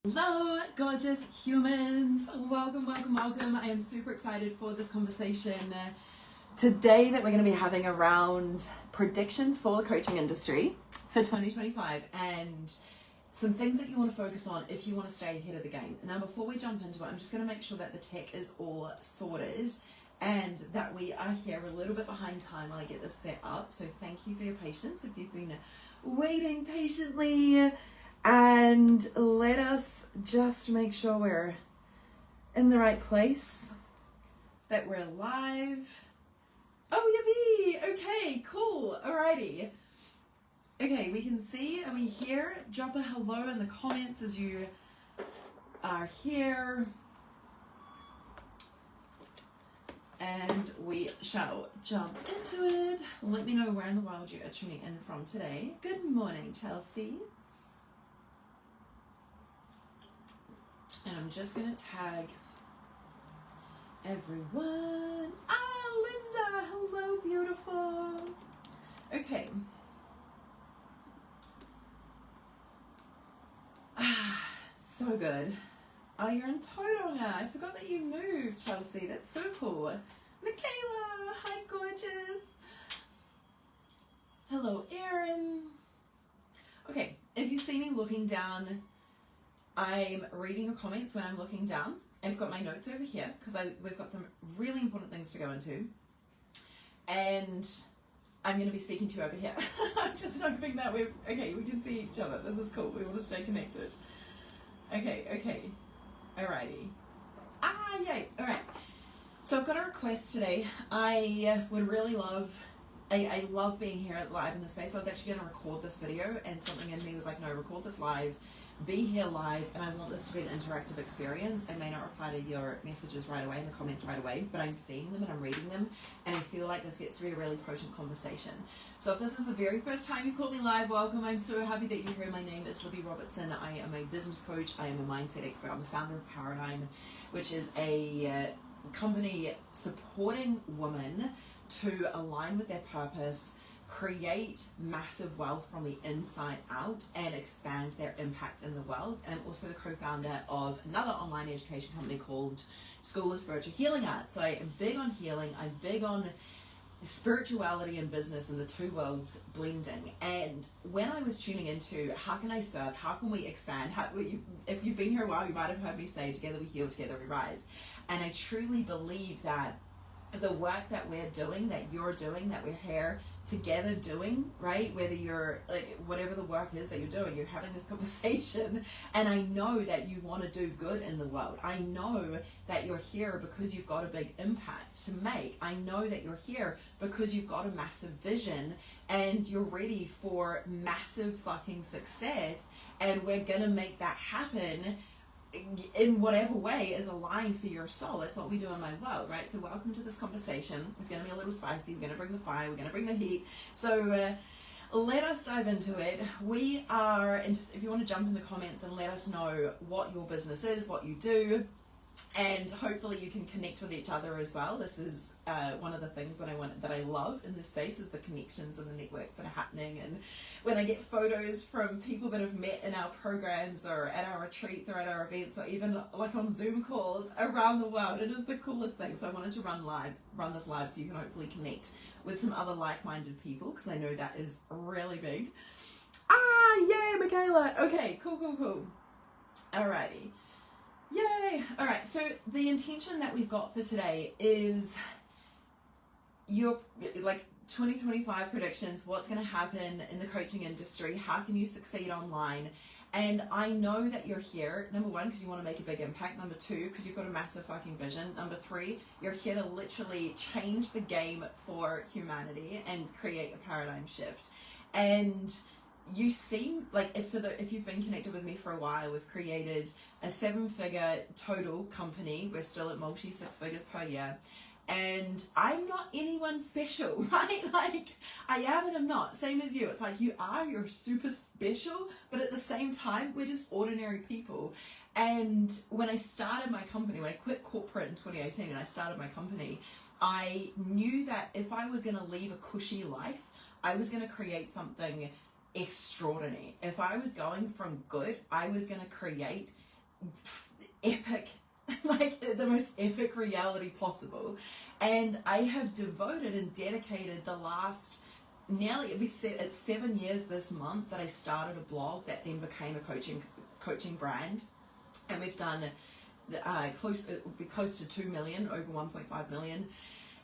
Hello, gorgeous humans. Welcome. I am super excited for this conversation today that we're going to be having around predictions for the coaching industry for 2025 and some things that you want to focus on if you want to stay ahead of the game. Now, before we jump into it, I'm just going to make sure that the tech is all sorted and that we are here a little bit behind time while I get this set up. So thank you for your patience if you've been waiting patiently. And let us just make sure we're in the right place, that we're live. Oh, yippee! Okay, cool. Alrighty. Okay, we can see, are we here? Drop a hello in the comments as you are here. And we shall jump into it. Let me know where in the world you are tuning in from today. Good morning, Chelsea. And I'm just going to tag everyone. Linda, hello, beautiful. Okay. So good. Oh, you're in Tauranga. I forgot that you moved, Chelsea. That's so cool. Michaela, hi, gorgeous. Hello, Erin. Okay, if you see me looking down, I'm reading your comments when I'm looking down. I've got my notes over here because we've got some really important things to go into. And I'm going to be speaking to you over here. I'm just hoping that we can see each other. This is cool. We want to stay connected. Okay. Alrighty. Yay. Alright. So I've got a request today. I would really love, I love being here live in the space. I was actually going to record this video and something in me was like, no, record this live. Be here live, and I want this to be an interactive experience. I may not reply to your messages right away in the comments right away, but I'm seeing them and I'm reading them, and I feel like this gets to be a really potent conversation. So if this is the very first time you've called me live, welcome. I'm so happy that you're here. My name is Libby Robertson. I am a business coach. I am a mindset expert. I'm the founder of Paradigm, which is a company supporting women to align with their purpose, create massive wealth from the inside out, and expand their impact in the world. And I'm also the co-founder of another online education company called School of Spiritual Healing Arts. So I am big on healing. I'm big on spirituality and business and the two worlds blending. And when I was tuning into how can I serve, how can we expand, if you've been here a while, you might have heard me say, together we heal, together we rise. And I truly believe that the work that we're doing, that you're doing, that we're here together doing, right? Whether you're like, whatever the work is that you're doing, you're having this conversation, and I know that you want to do good in the world. I know that you're here because you've got a big impact to make. I know that you're here because you've got a massive vision and you're ready for massive fucking success, and we're gonna make that happen in whatever way is aligned for your soul. That's what we do in my world, right? So welcome to this conversation. It's going to be a little spicy. We're going to bring the fire. We're going to bring the heat. So let us dive into it. We are, and just if you want to jump in the comments and let us know what your business is, what you do, and hopefully you can connect with each other as well. This is one of the things that I love in this space is the connections and the networks that are happening. And when I get photos from people that have met in our programs or at our retreats or at our events or even like on Zoom calls around the world, it is the coolest thing. So I wanted to run this live so you can hopefully connect with some other like-minded people, because I know that is really big. Yay, Michaela. Okay, cool. Alrighty. Yay! Alright, so the intention that we've got for today is your 2025 predictions, what's going to happen in the coaching industry, how can you succeed online. And I know that you're here, number one, because you want to make a big impact, number two, because you've got a massive fucking vision, number three, you're here to literally change the game for humanity and create a paradigm shift. And you seem like, if you've been connected with me for a while, we've created a 7-figure total company. We're still at multi 6 figures per year. And I'm not anyone special, right? Like, I am and I'm not. Same as you. It's like you're super special, but at the same time, we're just ordinary people. And when I started my company, when I quit corporate in 2018 and I started my company, I knew that if I was going to leave a cushy life, I was going to create something extraordinary. If I was going from good, I was going to create epic, like the most epic reality possible. And I have devoted and dedicated the last it's 7 years this month that I started a blog that then became a coaching brand, and we've done it will be close to 2 million, over 1.5 million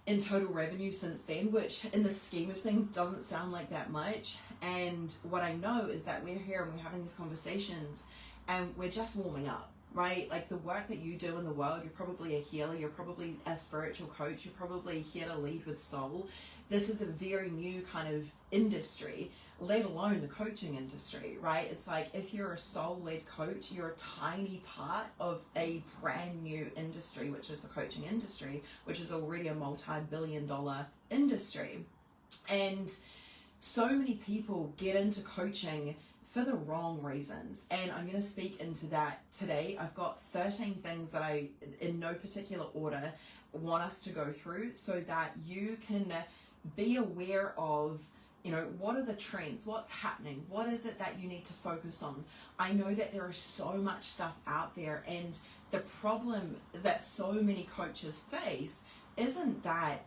in total revenue since then, which in the scheme of things doesn't sound like that much. And what I know is that we're here and we're having these conversations and we're just warming up, right? Like the work that you do in the world, you're probably a healer, you're probably a spiritual coach, you're probably here to lead with soul. This is a very new kind of industry, let alone the coaching industry, right? It's like if you're a soul-led coach, you're a tiny part of a brand new industry, which is the coaching industry, which is already a multi-billion-dollar industry. And so many people get into coaching for the wrong reasons, and I'm going to speak into that today. I've got 13 things that I, in no particular order, want us to go through so that you can be aware of, you know, what are the trends, what's happening, what is it that you need to focus on. I know that there is so much stuff out there, and the problem that so many coaches face isn't that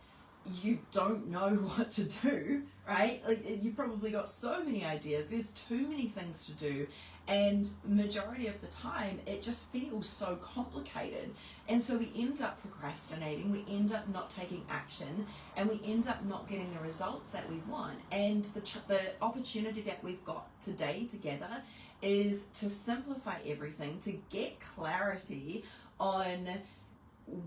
you don't know what to do, right? Like you've probably got so many ideas, there's too many things to do, and majority of the time it just feels so complicated, and so we end up procrastinating, we end up not taking action, and we end up not getting the results that we want. And the opportunity that we've got today together is to simplify everything, to get clarity on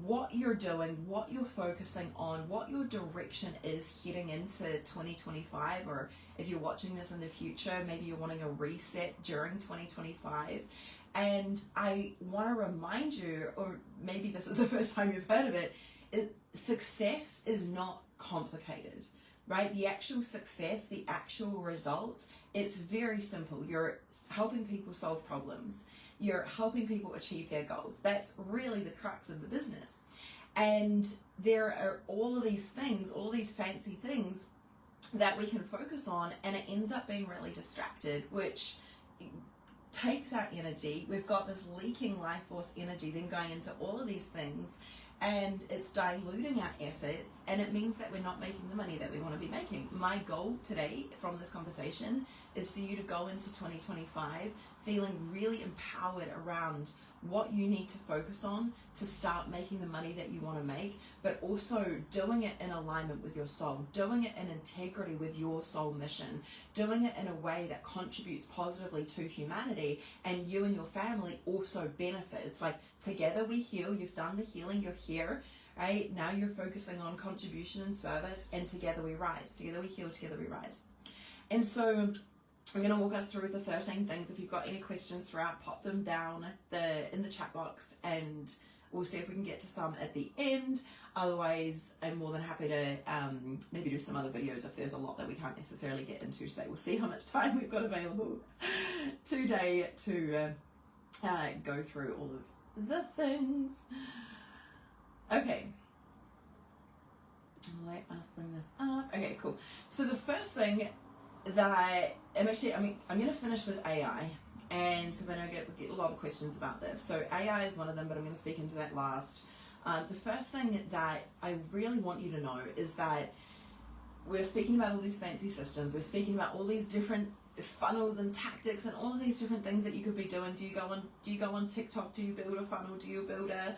what you're doing, what you're focusing on, what your direction is heading into 2025, or if you're watching this in the future, maybe you're wanting a reset during 2025. And I want to remind you, or maybe this is the first time you've heard of it, success is not complicated, right? The actual success, the actual results, it's very simple. You're helping people solve problems. You're helping people achieve their goals. That's really the crux of the business. And there are all of these things, all of these fancy things that we can focus on, and it ends up being really distracted, which takes our energy. We've got this leaking life force energy then going into all of these things, and it's diluting our efforts, and it means that we're not making the money that we want to be making. My goal today from this conversation is for you to go into 2025 feeling really empowered around what you need to focus on to start making the money that you want to make, but also doing it in alignment with your soul, doing it in integrity with your soul mission, doing it in a way that contributes positively to humanity, and you and your family also benefit. It's like together we heal. You've done the healing, you're here, right? Now you're focusing on contribution and service, and together we rise. Together we heal, together we rise. And so I'm going to walk us through the 13 things. If you've got any questions throughout, pop them down in the chat box, and we'll see if we can get to some at the end. Otherwise, I'm more than happy to maybe do some other videos if there's a lot that we can't necessarily get into today. We'll see how much time we've got available today to go through all of the things. Okay. Let us bring this up. Okay, cool. So the first thing that I'm going to finish with AI, and because I know I get a lot of questions about this. So AI is one of them, but I'm going to speak into that last. The first thing that I really want you to know is that we're speaking about all these fancy systems. We're speaking about all these different funnels and tactics and all of these different things that you could be doing. Do you go on TikTok? Do you build a funnel? Do you build a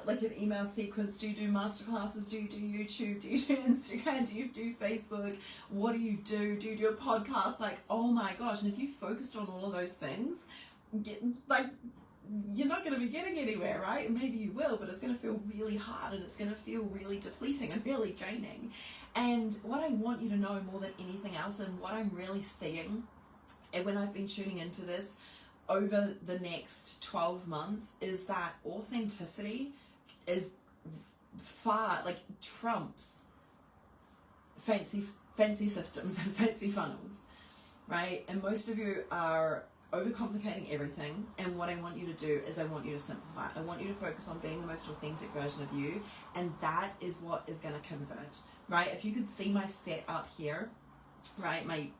like an email sequence? Do you do masterclasses? Do you do YouTube? Do you do Instagram? Do you do Facebook? What do you do? Do you do a podcast? Like, oh my gosh. And if you focused on all of those things, you're not going to be getting anywhere, right? Maybe you will, but it's going to feel really hard, and it's going to feel really depleting and really draining. And what I want you to know more than anything else, and what I'm really seeing, and when I've been tuning into this over the next 12 months, is that authenticity is far, trumps fancy systems and fancy funnels, right? And most of you are overcomplicating everything, and what I want you to do is I want you to simplify. I want you to focus on being the most authentic version of you, and that is what is going to convert, right? If you could see my setup here, right, my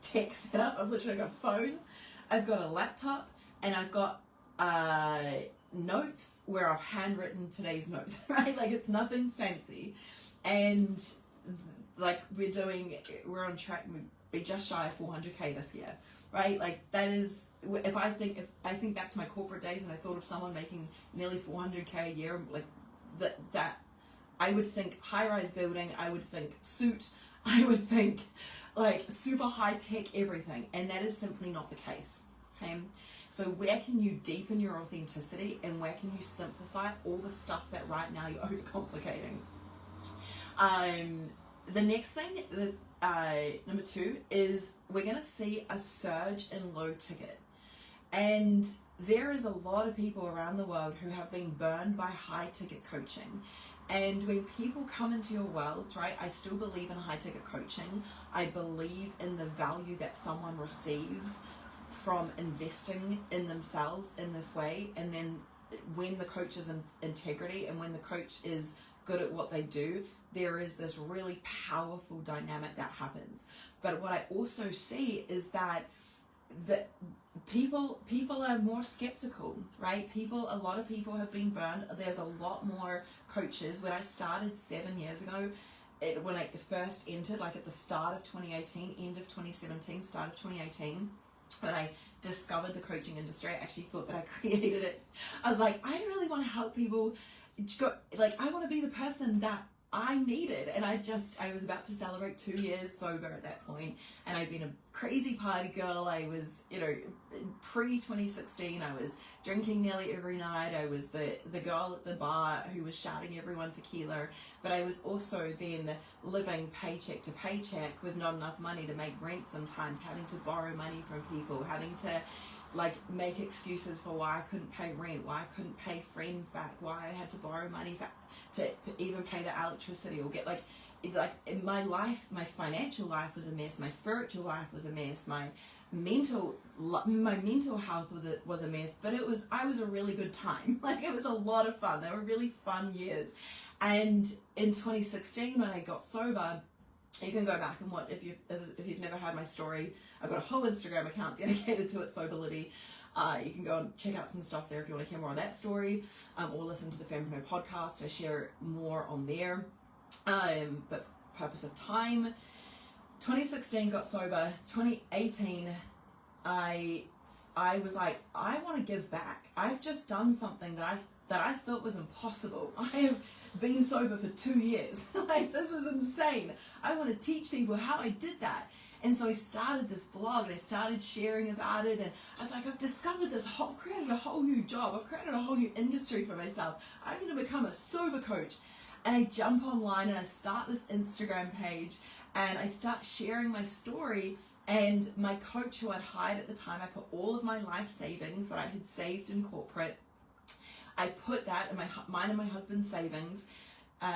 tech setup, I've literally got a phone, I've got a laptop, and I've got notes where I've handwritten today's notes, right? Like it's nothing fancy. And like we're on track, we'd be just shy of 400k this year, right? Like that is, if I think back to my corporate days and I thought of someone making nearly 400k a year, like that I would think high-rise building, I would think suit, I would think like super high-tech everything, and that is simply not the case. Okay, so where can you deepen your authenticity, and where can you simplify all the stuff that right now you're overcomplicating? The next thing, number 2, is we're going to see a surge in low ticket. And there is a lot of people around the world who have been burned by high ticket coaching. And when people come into your world, right, I still believe in high ticket coaching. I believe in the value that someone receives from investing in themselves in this way. And then when the coach is in integrity and when the coach is good at what they do, there is this really powerful dynamic that happens. But what I also see is that people are more skeptical, right? A lot of people have been burned. There's a lot more coaches. When I started 7 years ago, when I first entered, like at the start of 2018, end of 2017, start of 2018, when I discovered the coaching industry, I actually thought that I created it. I was like, I really want to help people. I want to be the person that I needed. And I was about to celebrate 2 years sober at that point, and I'd been a crazy party girl. I was, pre-2016, I was drinking nearly every night. I was the girl at the bar who was shouting everyone tequila, but I was also then living paycheck to paycheck with not enough money to make rent sometimes, having to borrow money from people, having to make excuses for why I couldn't pay rent, why I couldn't pay friends back, why I had to borrow money to even pay the electricity, or get my life, my financial life was a mess, my spiritual life was a mess, my mental health was a mess, but I was a really good time. It was a lot of fun. They were really fun years. And in 2016, when I got sober, you can go back and if you've never heard my story, I've got a whole Instagram account dedicated to it, Soberlity. You can go and check out some stuff there if you want to hear more on that story, or listen to the Fempreneur podcast. I share more on there. But for purpose of time, 2016 got sober. 2018, I was like, I want to give back. I've just done something that I thought was impossible. I have been sober for 2 years. This is insane. I want to teach people how I did that. And so I started this blog and I started sharing about it, and I was like, I've created a whole new job. I've created a whole new industry for myself. I'm going to become a sober coach. And I jump online and I start this Instagram page and I start sharing my story. And my coach, who I'd hired at the time, I put all of my life savings that I had saved in corporate, I put that in mine and my husband's savings.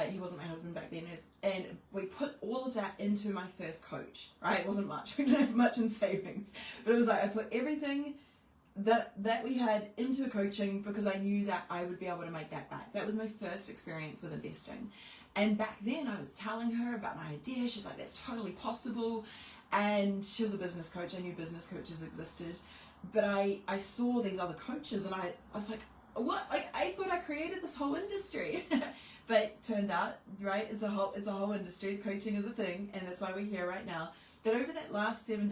He wasn't my husband back then, and we put all of that into my first coach, right? It wasn't much. We didn't have much in savings, but it was like I put everything that we had into coaching because I knew that I would be able to make that back. That was my first experience with investing. And back then I was telling her about my idea. She's like, that's totally possible. And she was a business coach. I knew business coaches existed, but I saw these other coaches and I was like, what? I thought I created this whole industry. But turns out, right, it's a whole industry. Coaching is a thing, and that's why we're here right now. That over the last 7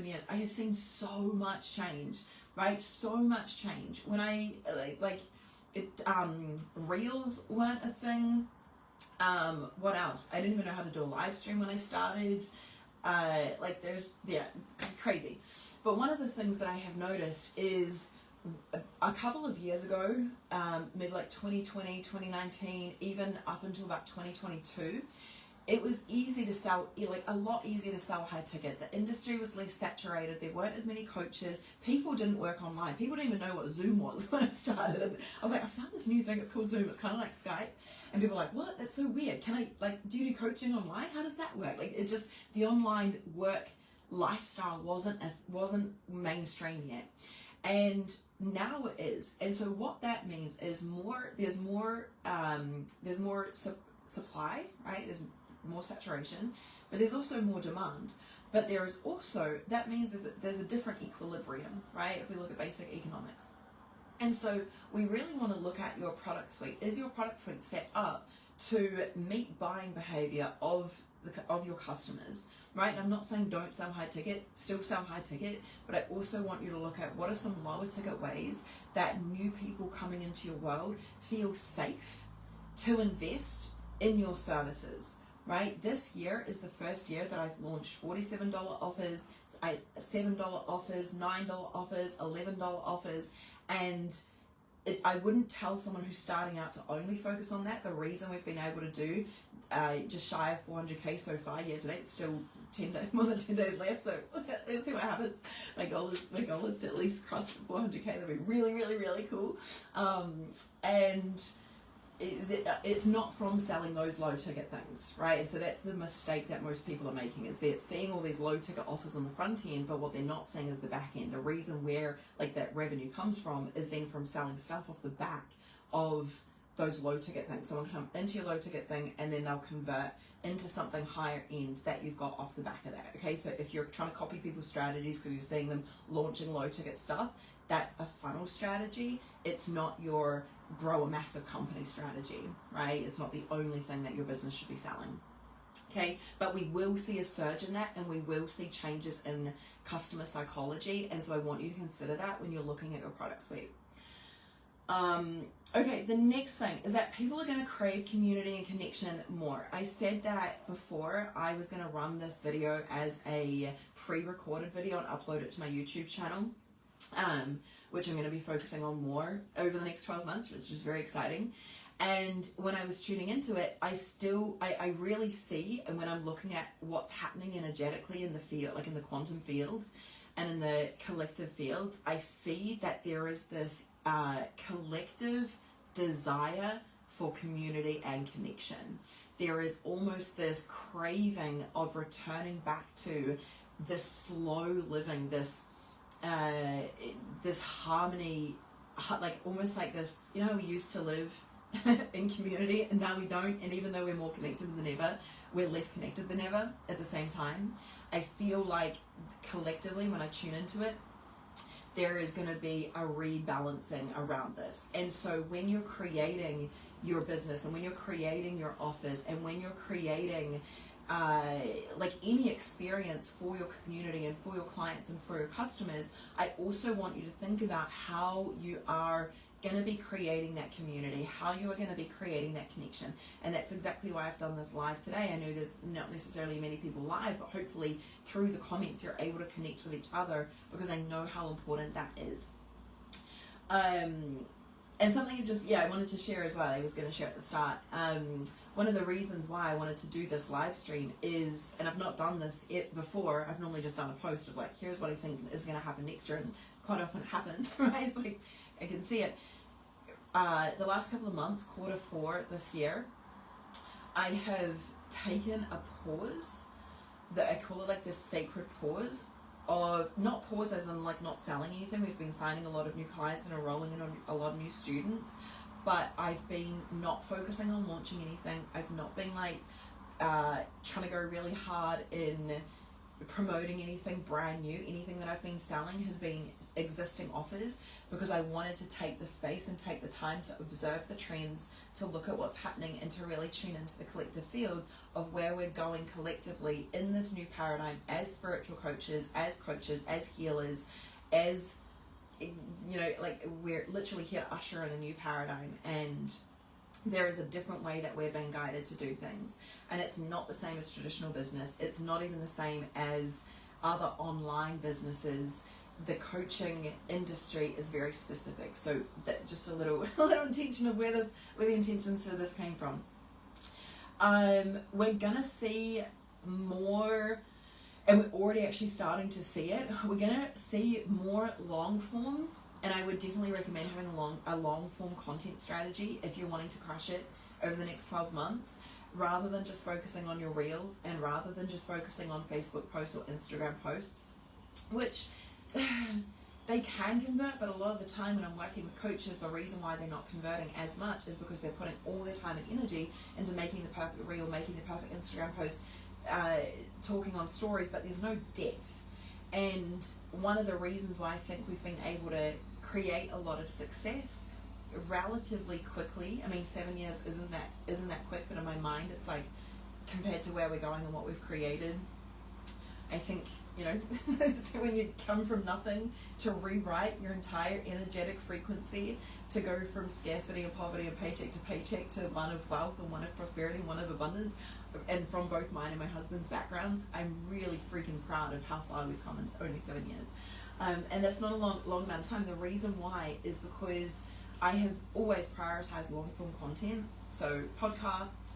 years, I have seen so much change, right? So much change. When reels weren't a thing. What else? I didn't even know how to do a live stream when I started. It's crazy. But one of the things that I have noticed is a couple of years ago, maybe 2020, 2019, even up until about 2022, it was easy to sell, a lot easier to sell high ticket. The industry was less saturated. There weren't as many coaches. People didn't work online. People didn't even know what Zoom was when I started. And I was like, I found this new thing. It's called Zoom. It's kind of like Skype. And people were like, what? That's so weird. Can I, do you do coaching online? How does that work? The online work lifestyle wasn't mainstream yet. And now it is. And so what that means is there's more supply, right? There's more saturation, but there's also more demand. But there is also, that means there's a different equilibrium, right? If we look at basic economics. And so we really want to look at your product suite. Is your product suite set up to meet buying behavior of your customers, right? And I'm not saying don't sell high ticket, still sell high ticket, but I also want you to look at what are some lower ticket ways that new people coming into your world feel safe to invest in your services, right? This year is the first year that I've launched $47 offers, $7 offers, $9 offers, $11 offers, and I wouldn't tell someone who's starting out to only focus on that. The reason we've been able to do just shy of 400K so far year to date, it's still more than 10 days left, so let's see what happens. My goal is to at least cross the 400K. That'd be really, really, really cool. And it's not from selling those low ticket things, right? And so that's the mistake that most people are making, is they're seeing all these low ticket offers on the front end, but what they're not seeing is the back end. The reason where like that revenue comes from is then from selling stuff off the back of those low ticket things. Someone come into your low ticket thing and then they'll convert into something higher end that you've got off the back of that. Okay, so if you're trying to copy people's strategies because you're seeing them launching low ticket stuff, that's a funnel strategy. It's not your grow a massive company strategy, right? It's not the only thing that your business should be selling. Okay, but we will see a surge in that, and we will see changes in customer psychology, and so I want you to consider that when you're looking at your product suite. Okay, the next thing is that people are going to crave community and connection more. I said that before. I was going to run this video as a pre-recorded video and upload it to my YouTube channel, which I'm going to be focusing on more over the next 12 months, which is very exciting. And when I was tuning into it, I really see, and when I'm looking at what's happening energetically in the field, like in the quantum field and in the collective fields, I see that there is this collective desire for community and connection. There is almost this craving of returning back to this slow living, this harmony, like almost like this, you know, we used to live in community and now we don't, and even though we're more connected than ever, we're less connected than ever at the same time. I feel like collectively when I tune into it, there is going to be a rebalancing around this. And so when you're creating your business and when you're creating your offers and when you're creating like any experience for your community and for your clients and for your customers, I also want you to think about how you are going to be creating that community, how you are going to be creating that connection. And that's exactly why I've done this live today. I know there's not necessarily many people live, but hopefully through the comments you're able to connect with each other, because I know how important that is. And something I wanted to share as well, I was going to share at the start. One of the reasons why I wanted to do this live stream is, and I've not done this before, I've normally just done a post of like, here's what I think is going to happen next year, and quite often it happens, right? It's like, I can see it. The last couple of months, Q4 this year, I have taken a pause, that I call it like this sacred pause of, not pause as in like not selling anything. We've been signing a lot of new clients and enrolling in a lot of new students, but I've been not focusing on launching anything. I've not been like trying to go really hard in promoting anything brand new. Anything that I've been selling has been existing offers, because I wanted to take the space and take the time to observe the trends, to look at what's happening, and to really tune into the collective field of where we're going collectively in this new paradigm as spiritual coaches, as healers, as, you know, like we're literally here to usher in a new paradigm. And there is a different way that we're being guided to do things, and it's not the same as traditional business. It's not even the same as other online businesses. The coaching industry is very specific. So that just a little intention of where the intentions of this came from. We're gonna see more, and we're already actually starting to see it. We're gonna see more long form. And I would definitely recommend having a long form content strategy if you're wanting to crush it over the next 12 months, rather than just focusing on your reels and rather than just focusing on Facebook posts or Instagram posts, which they can convert, but a lot of the time when I'm working with coaches, the reason why they're not converting as much is because they're putting all their time and energy into making the perfect reel, making the perfect Instagram post, talking on stories, but there's no depth. And one of the reasons why I think we've been able to create a lot of success relatively quickly. I mean, 7 years isn't that quick, but in my mind it's like, compared to where we're going and what we've created, I think, you know, so when you come from nothing to rewrite your entire energetic frequency, to go from scarcity and poverty and paycheck to paycheck to one of wealth and one of prosperity and one of abundance, and from both mine and my husband's backgrounds, I'm really freaking proud of how far we've come in only 7 years. And that's not a long amount of time. The reason why is because I have always prioritized long form content, so podcasts,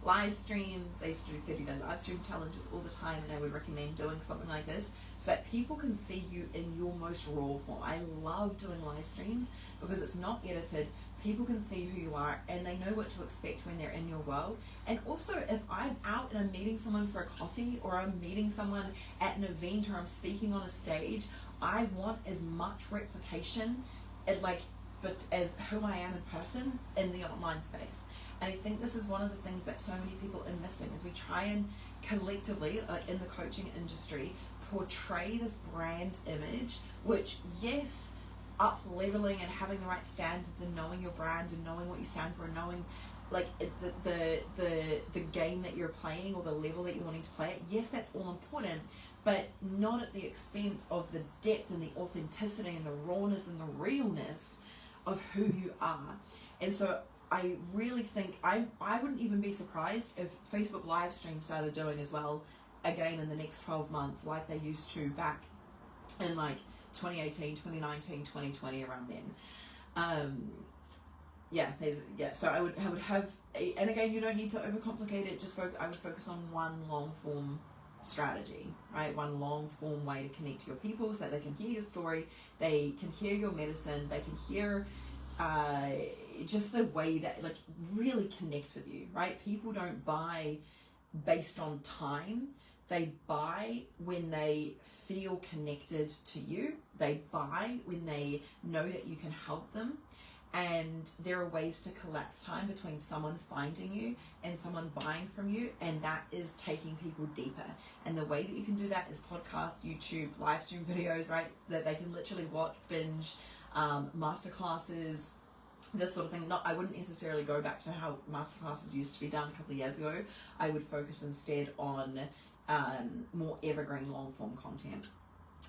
live streams. I used to do 30-day live stream challenges all the time, and I would recommend doing something like this so that people can see you in your most raw form. I love doing live streams because it's not edited. People can see who you are and they know what to expect when they're in your world. And also, if I'm out and I'm meeting someone for a coffee, or I'm meeting someone at an event, or I'm speaking on a stage, I want as much replication but as who I am in person in the online space. And I think this is one of the things that so many people are missing, is we try and collectively, like in the coaching industry, portray this brand image, which, yes, up leveling and having the right standards and knowing your brand and knowing what you stand for and knowing like the game that you're playing or the level that you're wanting to play at, yes, that's all important, but not at the expense of the depth and the authenticity and the rawness and the realness of who you are. And so I really think I wouldn't even be surprised if Facebook live streams started doing as well again in the next 12 months like they used to back in like 2018, 2019, 2020, around then. So I would have, and again, you don't need to overcomplicate it. I would focus on one long form strategy, right? One long form way to connect to your people so that they can hear your story, they can hear your medicine, they can hear just the way that like really connect with you, right? People don't buy based on time. They buy when they feel connected to you. They buy when they know that you can help them. And there are ways to collapse time between someone finding you and someone buying from you, and that is taking people deeper. And the way that you can do that is podcast, YouTube, live stream videos, right? That they can literally watch, binge, masterclasses, this sort of thing. I wouldn't necessarily go back to how masterclasses used to be done a couple of years ago. I would focus instead on more evergreen long form content.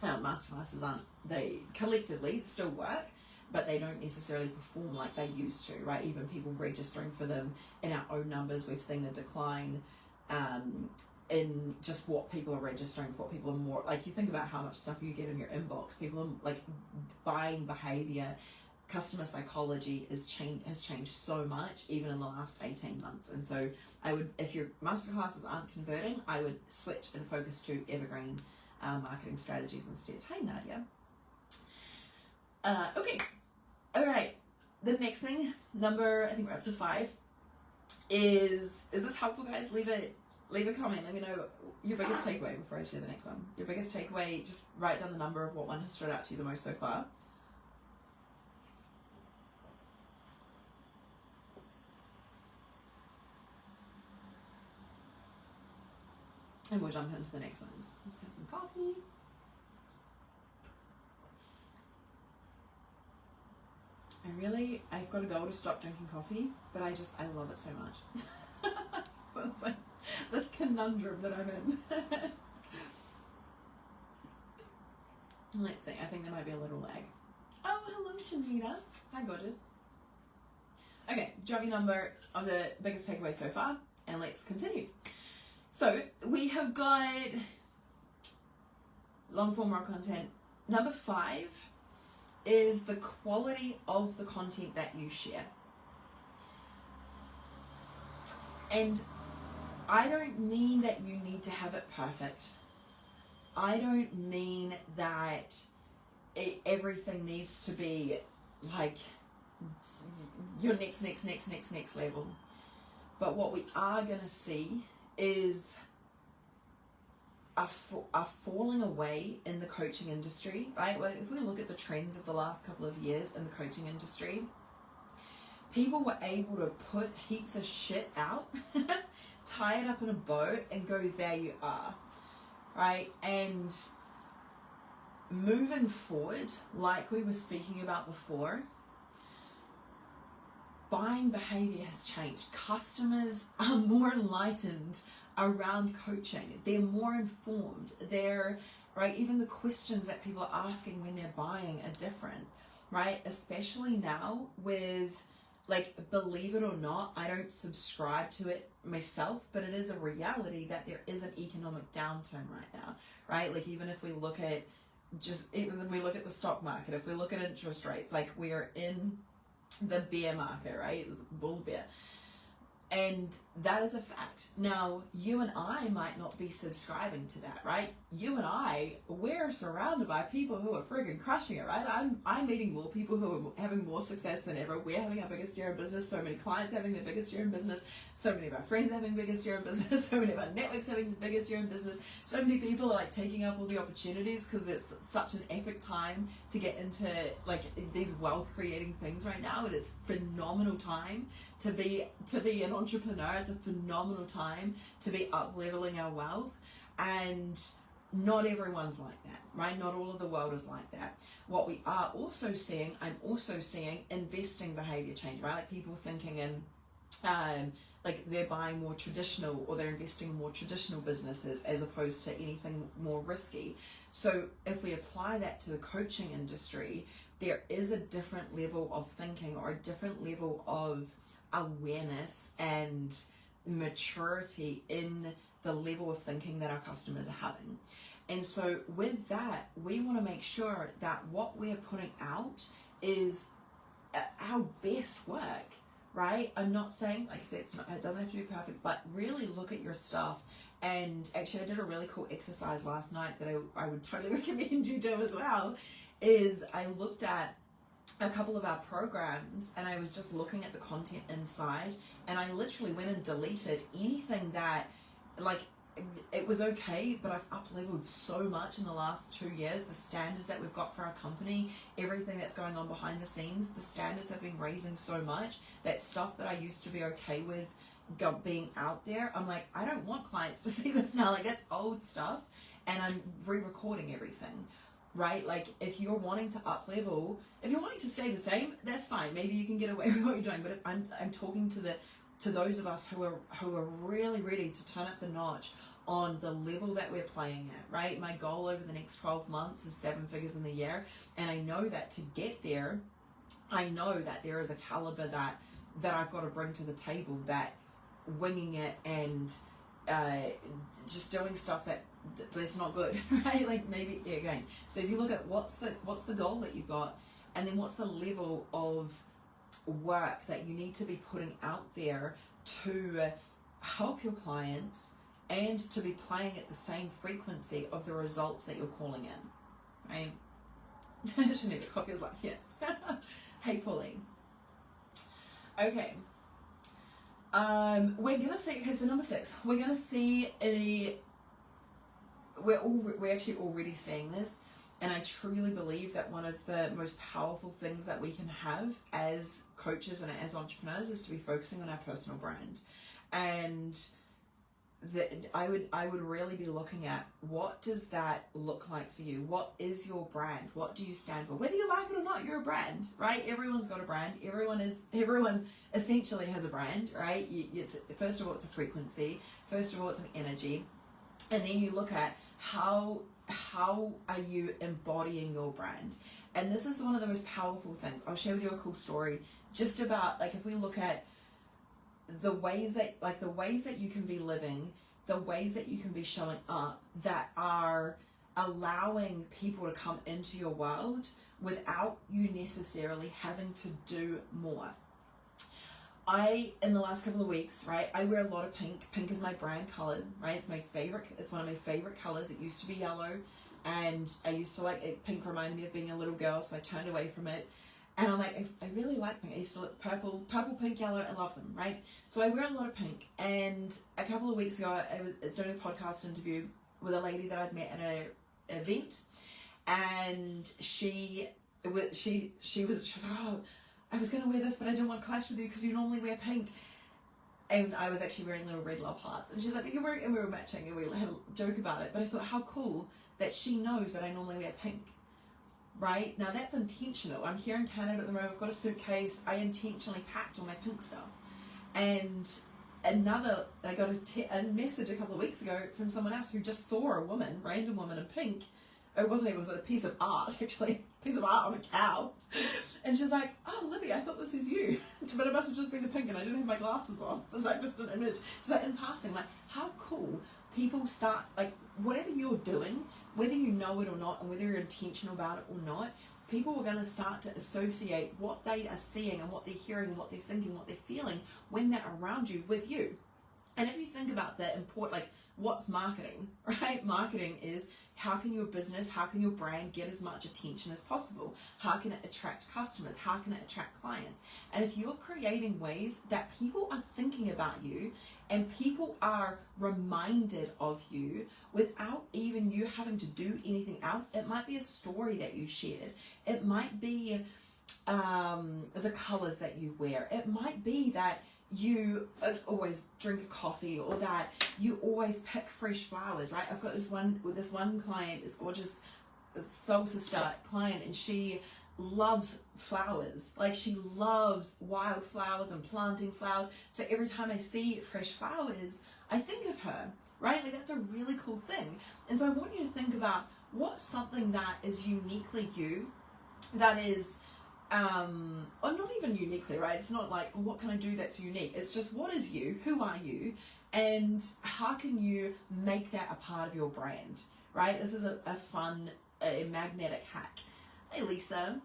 Masterclasses they collectively still work, but they don't necessarily perform like they used to, right? Even people registering for them in our own numbers, we've seen a decline in just what people are registering for. People are more, like, you think about how much stuff you get in your inbox, people are like, buying behavior, customer psychology has changed so much even in the last 18 months. And so I would, if your masterclasses aren't converting, I would switch and focus to evergreen marketing strategies instead. Hi Nadia. Okay, all right. The next thing, I think we're up to 5, is this helpful, guys? Leave a comment. Let me know your biggest takeaway before I share the next one. Your biggest takeaway, just write down the number of what one has stood out to you the most so far. And we'll jump into the next ones. Let's get some coffee. I've got a goal to stop drinking coffee, but I love it so much. It's like this conundrum that I'm in. Let's see, I think there might be a little lag. Oh, hello Shanita. Hi gorgeous. Okay, do you have your number of the biggest takeaway so far? And let's continue. So we have got long form raw content. Number 5 is the quality of the content that you share. And I don't mean that you need to have it perfect. I don't mean that everything needs to be like your next level. But what we are going to see is a falling away in the coaching industry, right? Well, if we look at the trends of the last couple of years in the coaching industry, people were able to put heaps of shit out, tie it up in a bow and go, there you are, right? And moving forward, like we were speaking about before, buying behavior has changed. Customers are more enlightened around coaching. They're more informed. They're, right, even the questions that people are asking when they're buying are different, right? Especially now with, like, believe it or not, I don't subscribe to it myself, but it is a reality that there is an economic downturn right now, right? Like, even if we look at the stock market, if we look at interest rates, like, we are in the bear market, right? It's bull bear. And that is a fact. Now, you and I might not be subscribing to that, right? You and I, we're surrounded by people who are friggin' crushing it, right? I'm meeting more people who are having more success than ever. We're having our biggest year in business. So many clients having their biggest year in business. So many of our friends having the biggest year in business. So many of our networks having the biggest year in business. So many people are, like, taking up all the opportunities because there's such an epic time to get into, like, these wealth creating things right now. It is phenomenal time to be an entrepreneur. It's a phenomenal time to be up leveling our wealth, and not everyone's like that, right? Not all of the world is like that. What we are also seeing, I'm also seeing investing behavior change, right? Like, people thinking in like, they're buying more traditional, or they're investing in more traditional businesses as opposed to anything more risky. So if we apply that to the coaching industry, there is a different level of thinking, or a different level of awareness and maturity in the level of thinking that our customers are having. And so with that, we want to make sure that what we're putting out is our best work, right? I'm not saying, like I said, it doesn't have to be perfect, but really look at your stuff. And actually, I did a really cool exercise last night that I would totally recommend you do as well, is I looked at a couple of our programs, and I was just looking at the content inside, and I literally went and deleted anything that, like, it was okay, but I've up-leveled so much in the last 2 years. The standards that we've got for our company, everything that's going on behind the scenes, the standards have been raising so much that stuff that I used to be okay with being out there, I'm like, I don't want clients to see this now. Like, that's old stuff, and I'm re-recording everything. Right? Like, if you're wanting to up level, if you're wanting to stay the same, that's fine. Maybe you can get away with what you're doing. But if I'm talking to those of us who are really ready to turn up the notch on the level that we're playing at, right? My goal over the next 12 months is 7 figures in the year, and I know that to get there, I know that there is a caliber that I've got to bring to the table, that winging it and just doing stuff that's not good, right? Like, maybe, yeah, again, so if you look at what's the goal that you got, and then what's the level of work that you need to be putting out there to help your clients and to be playing at the same frequency of the results that you're calling in, right? Geneva Coffee is like, yes. Hey, Pauline. Okay. We're gonna see, okay, so number 6, we're gonna see we're actually already seeing this, and I truly believe that one of the most powerful things that we can have as coaches and as entrepreneurs is to be focusing on our personal brand. And I would really be looking at, what does that look like for you? What is your brand? What do you stand for? Whether you like it or not, you're a brand, right? Everyone's got a brand. Everyone essentially has a brand, right? First of all, it's a frequency. First of all, it's an energy. And then you look at how are you embodying your brand? And this is one of the most powerful things. I'll share with you a cool story just about, like, if we look at the ways that you can be living, the ways that you can be showing up that are allowing people to come into your world without you necessarily having to do more. In the last couple of weeks, right, I wear a lot of pink. Pink is my brand color, right? It's one of my favorite colors. It used to be yellow, and I used to like it. Pink reminded me of being a little girl, so I turned away from it. And I'm like, I really like pink. I used to look purple, pink, yellow. I love them, right? So I wear a lot of pink. And a couple of weeks ago, I was doing a podcast interview with a lady that I'd met at an event, and she was like, oh, I was going to wear this, but I didn't want to clash with you because you normally wear pink. And I was actually wearing little red love hearts. And she's like, you're wearing, and we were matching, and we had a joke about it. But I thought, how cool that she knows that I normally wear pink, right? Now that's intentional. I'm here in Canada at the moment. I've got a suitcase. I intentionally packed all my pink stuff. And I got a message a couple of weeks ago from someone else who just saw a random woman in pink. It was a piece of art, actually. A piece of art on a cow. And she's like, oh, Libby, I thought this is you. But it must have just been the pink and I didn't have my glasses on. It was like just an image. So in passing, like, how cool people start, like, whatever you're doing, whether you know it or not, and whether you're intentional about it or not, people are going to start to associate what they are seeing and what they're hearing and what they're thinking, what they're feeling when they're around you with you. And if you think about the like, what's marketing, right? Marketing is how can your business, how can your brand get as much attention as possible? How can it attract customers? How can it attract clients? And if you're creating ways that people are thinking about you and people are reminded of you without even you having to do anything else, it might be a story that you shared. It might be the colors that you wear. It might be that you always drink a coffee, or that you always pick fresh flowers, right? I've got this one client, this gorgeous soul sister client, and she loves flowers. Like, she loves wild flowers and planting flowers. So every time I see fresh flowers, I think of her, right? Like, that's a really cool thing. And so I want you to think about what's something that is uniquely you, that is or not even uniquely, right? It's not like, what can I do that's unique? It's just, what is you? Who are you? And how can you make that a part of your brand, right? This is a fun, magnetic hack. Hey, Lisa.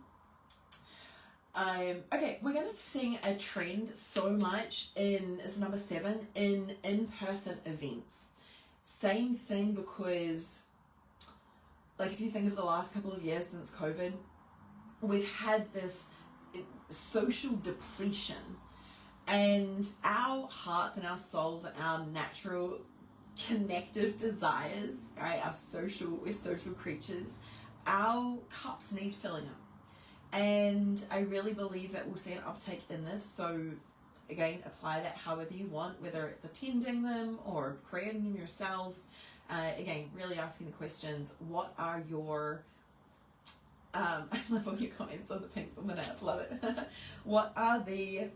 Okay, we're going to be seeing a trend so much it's number 7, in in-person events. Same thing, because, like, if you think of the last couple of years since COVID, we've had this social depletion, and our hearts and our souls and our natural connective desires, right? We're social creatures. Our cups need filling up. And I really believe that we'll see an uptake in this. So again, apply that however you want, whether it's attending them or creating them yourself. Again, really asking the questions, what are your I love all your comments on the pinks on the naps, love it. What are the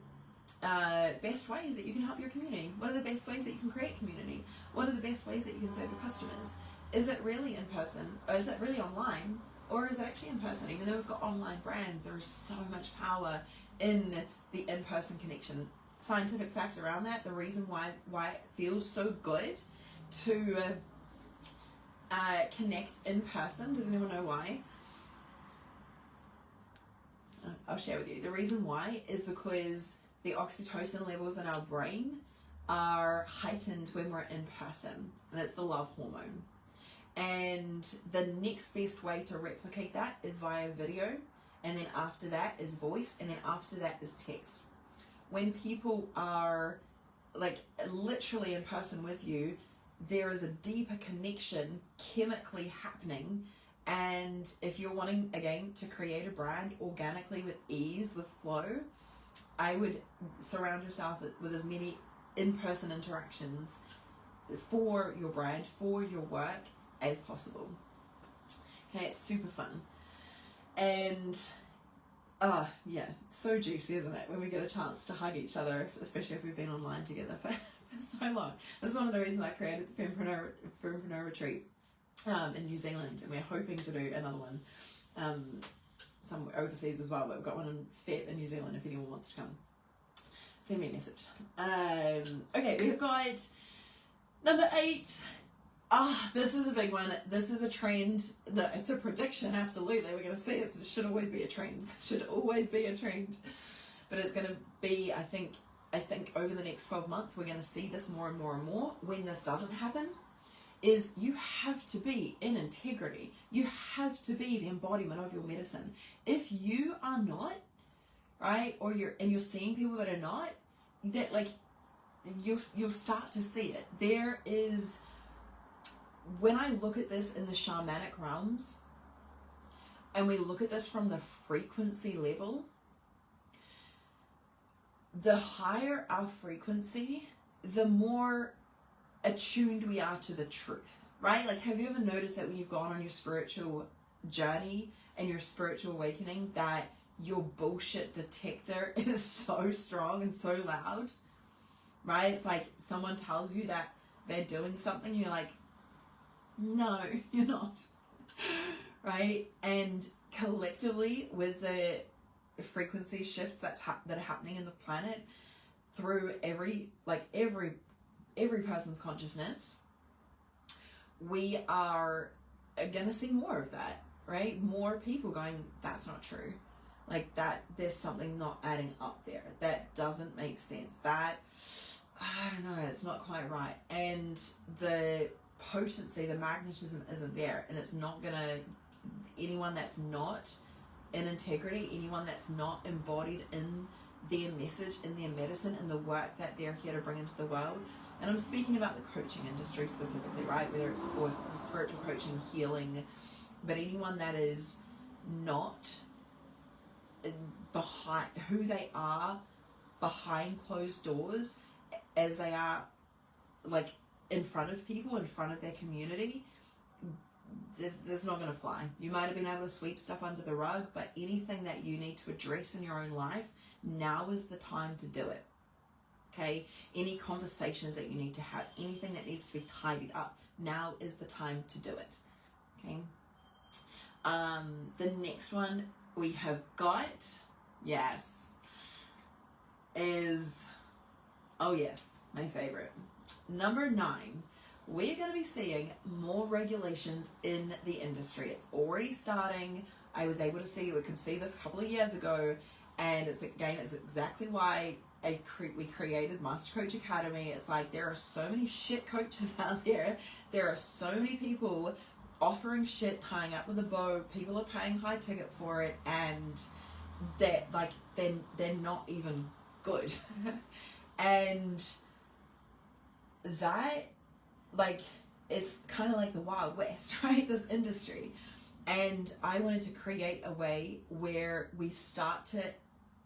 best ways that you can help your community? What are the best ways that you can create community? What are the best ways that you can serve your customers? Is it really in person, or is it really online, or is it actually in person? Even though we've got online brands, there is so much power in the in-person connection. Scientific fact around that, the reason why it feels so good to connect in person, does anyone know why? I'll share with you. The reason why is because the oxytocin levels in our brain are heightened when we're in person, and that's the love hormone. And the next best way to replicate that is via video, and then after that is voice, and then after that is text. When people are like literally in person with you, there is a deeper connection chemically happening. And if you're wanting, again, to create a brand organically with ease, with flow, I would surround yourself with as many in-person interactions for your brand, for your work, as possible. Okay, it's super fun. And yeah, so juicy, isn't it, when we get a chance to hug each other, especially if we've been online together for so long. This is one of the reasons I created the Fempreneur Retreat in New Zealand, and we're hoping to do another one somewhere overseas as well, but we've got one in Feb in New Zealand if anyone wants to come. Send me a message. Okay, we've got number 8. This is a big one. This is a trend. No, it's a prediction, absolutely. We're going to see it. It should always be a trend. It should always be a trend. But it's going to be, I think over the next 12 months, we're going to see this more and more and more. When this doesn't happen, is you have to be in integrity. You have to be the embodiment of your medicine. If you are not, right, or you're seeing people that are not, that like you'll start to see it. There is, when I look at this in the shamanic realms, and we look at this from the frequency level, the higher our frequency, the more attuned we are to the truth, right? Like, have you ever noticed that when you've gone on your spiritual journey and your spiritual awakening that your bullshit detector is so strong and so loud, right? It's like someone tells you that they're doing something, you're like, no, you're not, right? And collectively, with the frequency shifts that are happening in the planet through every person's consciousness, we are gonna see more of that, right? More people going, that's not true. Like that, there's something not adding up there. That doesn't make sense. That, I don't know, it's not quite right. And the potency, the magnetism isn't there. And it's not gonna, anyone that's not in integrity, anyone that's not embodied in their message, in their medicine, in the work that they're here to bring into the world. And I'm speaking about the coaching industry specifically, right? Whether it's or spiritual coaching, healing, but anyone that is not behind who they are behind closed doors as they are like in front of people, in front of their community, this not going to fly. You might have been able to sweep stuff under the rug, but anything that you need to address in your own life, now is the time to do it. Okay? Any conversations that you need to have, anything that needs to be tidied up, now is the time to do it. Okay? The next one we have got, yes, is, oh yes, my favorite. Number 9, we're going to be seeing more regulations in the industry. It's already starting. I was able to see, we could see this a couple of years ago, and it's exactly why we created Master Coach Academy. It's like there are so many shit coaches out there. There are so many people offering shit, tying up with a bow. People are paying high ticket for it, and they're not even good. And that, like, it's kind of like the Wild West, right? This industry. And I wanted to create a way where we start to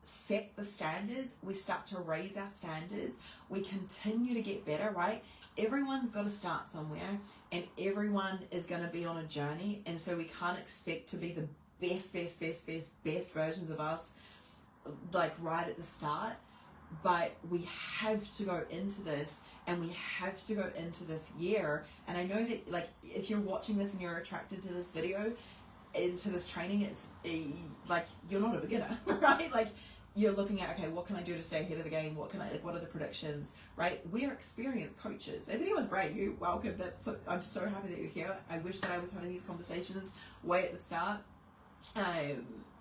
set the standards, we start to raise our standards, we continue to get better, right? Everyone's got to start somewhere, and everyone is going to be on a journey, and so we can't expect to be the best versions of us like right at the start. But we have to go into this, and we have to go into this year. And I know that, like, if you're watching this and you're attracted to this video, into this training, it's like you're not a beginner, right? Like, you're looking at, okay, what can I do to stay ahead of the game? What are the predictions, right? We're experienced coaches. If anyone's brand new, welcome. I'm so happy that you're here. I wish that I was having these conversations way at the start.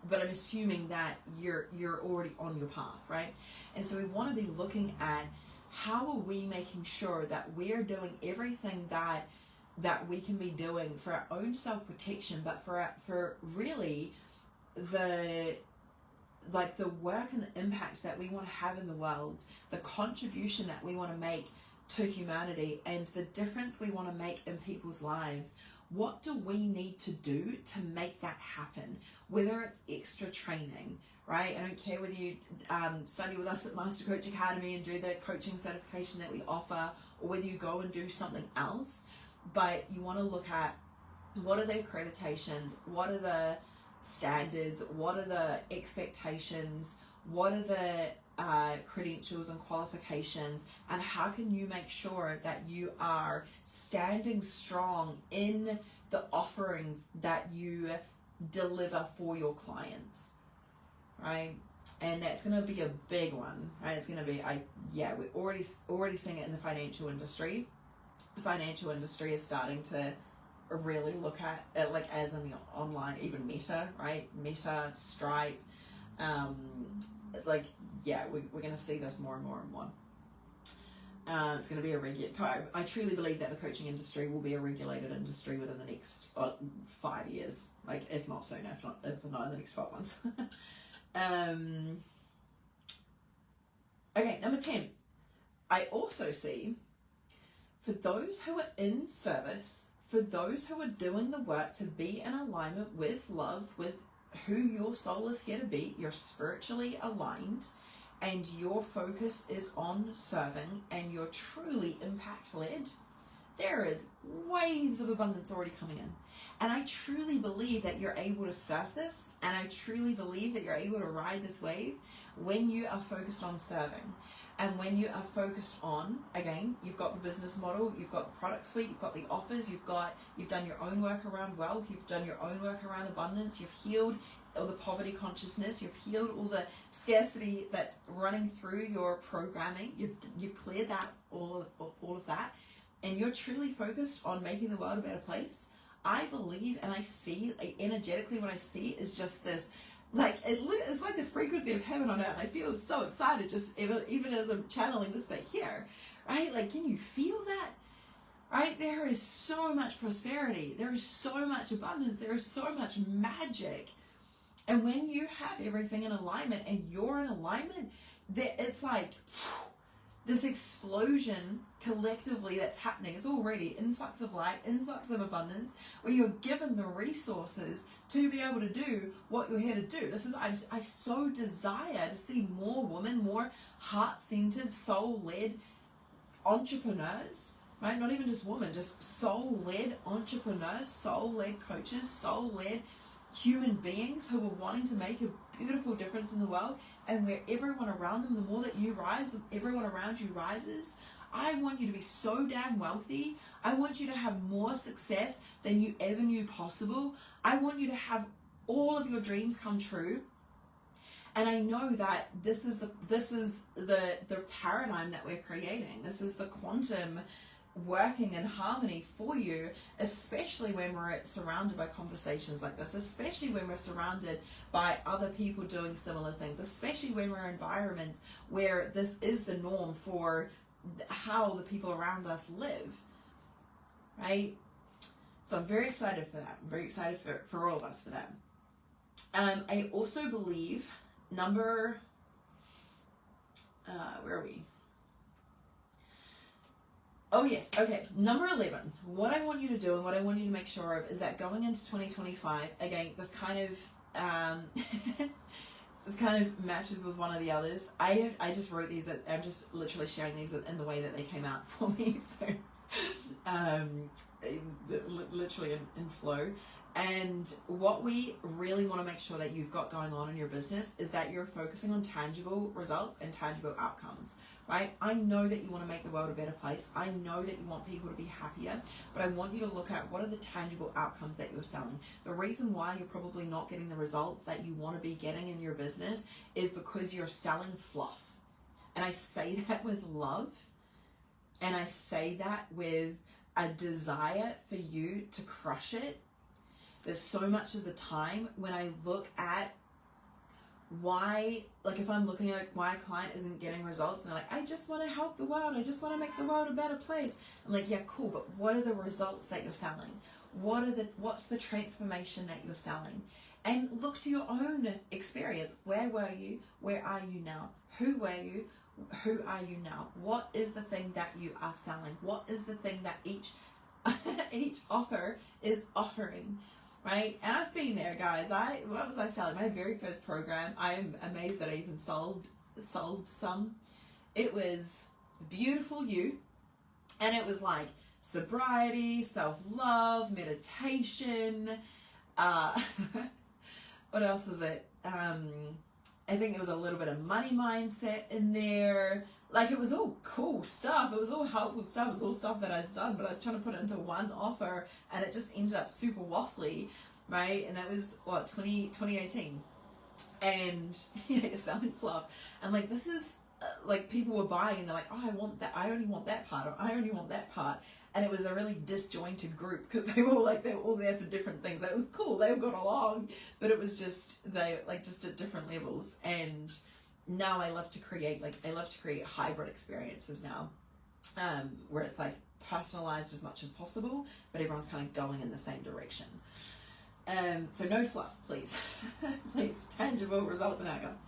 But I'm assuming that you're already on your path, right? And so we want to be looking at how are we making sure that we're doing everything that we can be doing for our own self-protection, but for really the work and the impact that we want to have in the world, the contribution that we want to make to humanity, and the difference we want to make in people's lives. What do we need to do to make that happen? Whether it's extra training, right? I don't care whether you study with us at Master Coach Academy and do the coaching certification that we offer, or whether you go and do something else, but you want to look at what are the accreditations, what are the standards, what are the expectations, what are the credentials and qualifications, and how can you make sure that you are standing strong in the offerings that you deliver for your clients, right? And that's going to be a big one, right? It's going to be, we're already seeing it in the financial industry. The financial industry is starting to really look at it, like, as in the online, even Meta, right? Meta, Stripe, we're going to see this more and more and more. It's going to be I truly believe that the coaching industry will be a regulated industry within the next 5 years, like, if not sooner, if not in the next 12 months. Okay, number 10. I also see, for those who are in service, for those who are doing the work to be in alignment with love, with who your soul is here to be, you're spiritually aligned, and your focus is on serving, and you're truly impact-led, there is waves of abundance already coming in. And I truly believe that you're able to surf this, and I truly believe that you're able to ride this wave when you are focused on serving. And when you are focused on, again, you've got the business model, you've got the product suite, you've got the offers, you've done your own work around wealth, you've done your own work around abundance, you've healed all the poverty consciousness, you've healed all the scarcity that's running through your programming, you've cleared that, all of that, and you're truly focused on making the world a better place. I believe, and I see, like, energetically what I see is just this, like, it's like the frequency of heaven on earth. I feel so excited just even as I'm channeling this bit here, right? Like, can you feel that? Right? There is so much prosperity. There is so much abundance. There is so much magic. And when you have everything in alignment and you're in alignment, it's like this explosion collectively that's happening. It's already influx of light, influx of abundance, where you're given the resources to be able to do what you're here to do. This is, I so desire to see more women, more heart-centered, soul-led entrepreneurs, right? Not even just women, just soul-led entrepreneurs, soul-led coaches, soul-led human beings who are wanting to make a beautiful difference in the world, and where everyone around them, the more that you rise, everyone around you rises. I want you to be so damn wealthy. I want you to have more success than you ever knew possible. I want you to have all of your dreams come true. And I know that this is the paradigm that we're creating. This is the quantum working in harmony for you, especially when we're surrounded by conversations like this, especially when we're surrounded by other people doing similar things, especially when we're in environments where this is the norm for how the people around us live, right? So I'm very excited for that. I'm very excited for all of us for that. I also believe where are we? Oh yes, okay, number 11. What I want you to do and what I want you to make sure of is that going into 2025, again, this kind of this kind of matches with one of the others. I just wrote these. I'm just literally sharing these in the way that they came out for me. So, literally in flow. And what we really want to make sure that you've got going on in your business is that you're focusing on tangible results and tangible outcomes, right? I know that you want to make the world a better place. I know that you want people to be happier, but I want you to look at what are the tangible outcomes that you're selling. The reason why you're probably not getting the results that you want to be getting in your business is because you're selling fluff. And I say that with love, and I say that with a desire for you to crush it. There's so much of the time when I look at why, like if I'm looking at why a client isn't getting results and they're like, I just want to help the world, I just want to make the world a better place. I'm like, yeah, cool, but what are the results that you're selling? What's the transformation that you're selling? And look to your own experience. Where were you? Where are you now? Who were you? Who are you now? What is the thing that you are selling? What is the thing that each offer is offering? Right? And I've been there, guys. What was I selling? My very first program. I'm amazed that I even sold some. It was Beautiful You. And it was like sobriety, self-love, meditation. What else was it? I think there was a little bit of money mindset in there. Like, it was all cool stuff. It was all helpful stuff. It was all stuff that I'd done, but I was trying to put it into one offer, and it just ended up super waffly, right? And that was, 2018. And, yeah, selling fluff. And, like, this is, like, people were buying, and they're like, oh, I want that. I only want that part, or I only want that part. And it was a really disjointed group, because they were all there for different things. It was cool. They all got along, but it was just, just at different levels. And now I love to create hybrid experiences now, where it's like personalized as much as possible, but everyone's kind of going in the same direction. So no fluff, please. Please, tangible results and outcomes.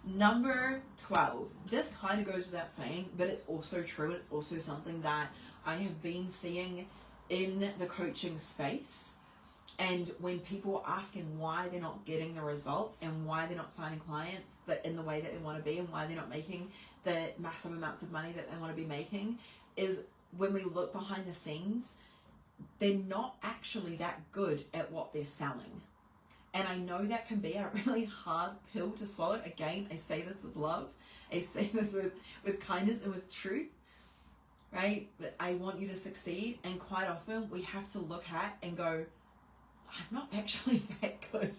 Number 12. This kind of goes without saying, but it's also true. It's also something that I have been seeing in the coaching space. And when people are asking why they're not getting the results and why they're not signing clients that in the way that they want to be and why they're not making the massive amounts of money that they want to be making, is when we look behind the scenes, they're not actually that good at what they're selling. And I know that can be a really hard pill to swallow. Again, I say this with love. I say this with kindness and with truth, right? But I want you to succeed. And quite often we have to look at and go, I'm not actually that good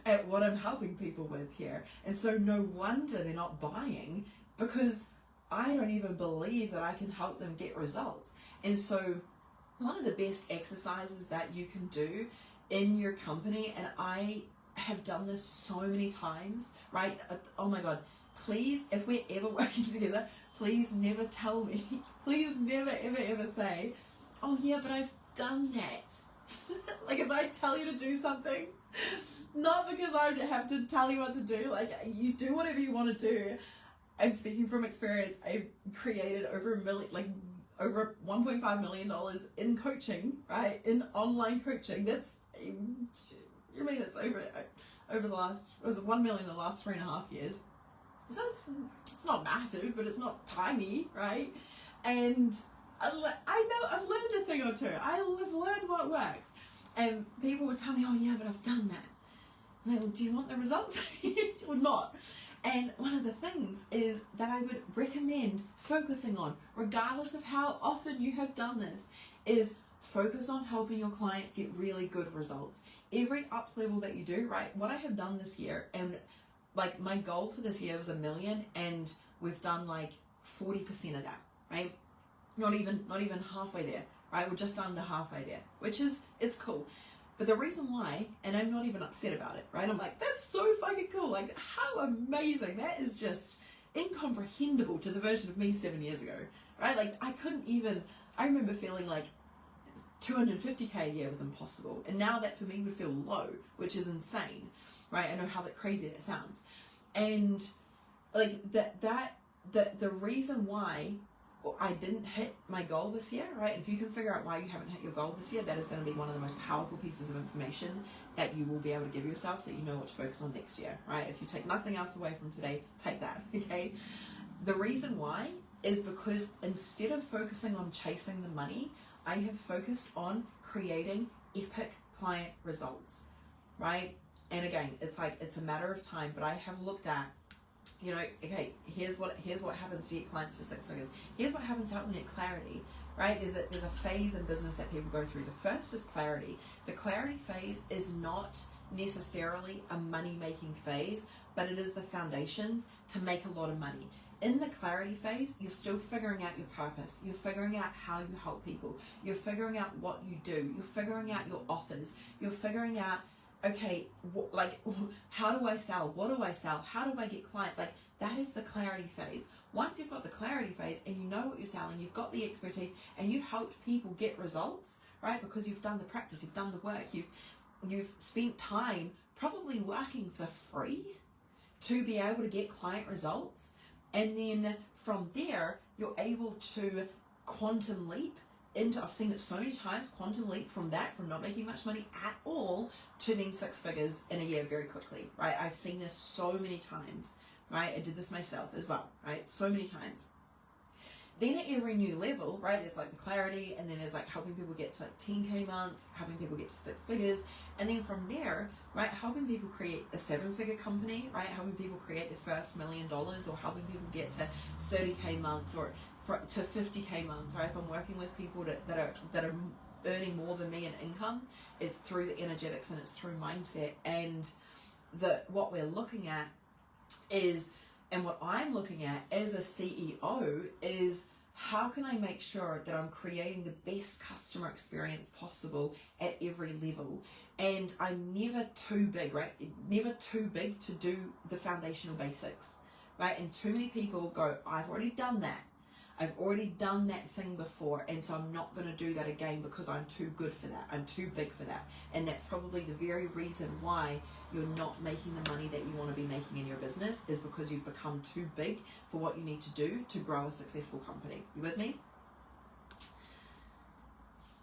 at what I'm helping people with here. And so no wonder they're not buying, because I don't even believe that I can help them get results. And so one of the best exercises that you can do in your company, and I have done this so many times, right? Oh my God, please, if we're ever working together, please never tell me, please never, ever say, oh yeah, but I've done that. Like if I tell you to do something, not because I have to tell you what to do, like you do whatever you want to do. I'm speaking from experience. I've created over $1.5 million in coaching, right? In online coaching. That's, you mean it's over the last, was it 1 million in the last 3.5 years? So it's not massive, but it's not tiny, right? And I know I've learned a thing or two. I've learned what works. And people would tell me, oh yeah, but I've done that. And I'm like, well, do you want the results or not? And one of the things is that I would recommend focusing on, regardless of how often you have done this, is focus on helping your clients get really good results. Every up level that you do, right? What I have done this year, and like my goal for this year was $1 million, and we've done like 40% of that, right? Not even halfway there, right? We're just under halfway there, which is, it's cool. But the reason why, and I'm not even upset about it, right? I'm like, that's so fucking cool. Like, how amazing. That is just incomprehensible to the version of me 7 years ago, right? Like, I remember feeling like 250K a year was impossible. And now that for me would feel low, which is insane, right? I know how crazy that sounds. And like the reason why I didn't hit my goal this year, right? If you can figure out why you haven't hit your goal this year, that is going to be one of the most powerful pieces of information that you will be able to give yourself, so you know what to focus on next year, right? If you take nothing else away from today, take that, okay? The reason why is because instead of focusing on chasing the money, I have focused on creating epic client results, right? And again, it's a matter of time, but I have looked at, you know, okay, here's what happens to get clients to 6 figures. Here's what happens to help them get clarity, right? There's a phase in business that people go through. The first is clarity. The clarity phase is not necessarily a money-making phase, but it is the foundations to make a lot of money. In the clarity phase, you're still figuring out your purpose. You're figuring out how you help people. You're figuring out what you do. You're figuring out your offers. You're figuring out, okay, how do I sell? What do I sell? How do I get clients? Like, that is the clarity phase. Once you've got the clarity phase and you know what you're selling, you've got the expertise, and you've helped people get results, right? Because you've done the practice, you've done the work, you've spent time probably working for free to be able to get client results. And then from there, you're able to quantum leap into, I've seen it so many times, quantum leap from not making much money at all to then 6 figures in a year very quickly, right? I've seen this so many times, right? I did this myself as well, right? So many times. Then at every new level, right, there's like the clarity, and then there's like helping people get to like 10K months, helping people get to 6 figures. And then from there, right, helping people create a 7-figure company, right, helping people create their first $1 million, or helping people get to 30K months or to 50K months, right? If I'm working with people that are earning more than me in income, it's through the energetics and it's through mindset. And what we're looking at is, and what I'm looking at as a CEO is, how can I make sure that I'm creating the best customer experience possible at every level? And I'm never too big, right? Never too big to do the foundational basics, right? And too many people go, I've already done that. I've already done that thing before, and so I'm not going to do that again because I'm too good for that. I'm too big for that. And that's probably the very reason why you're not making the money that you want to be making in your business, is because you've become too big for what you need to do to grow a successful company. You with me?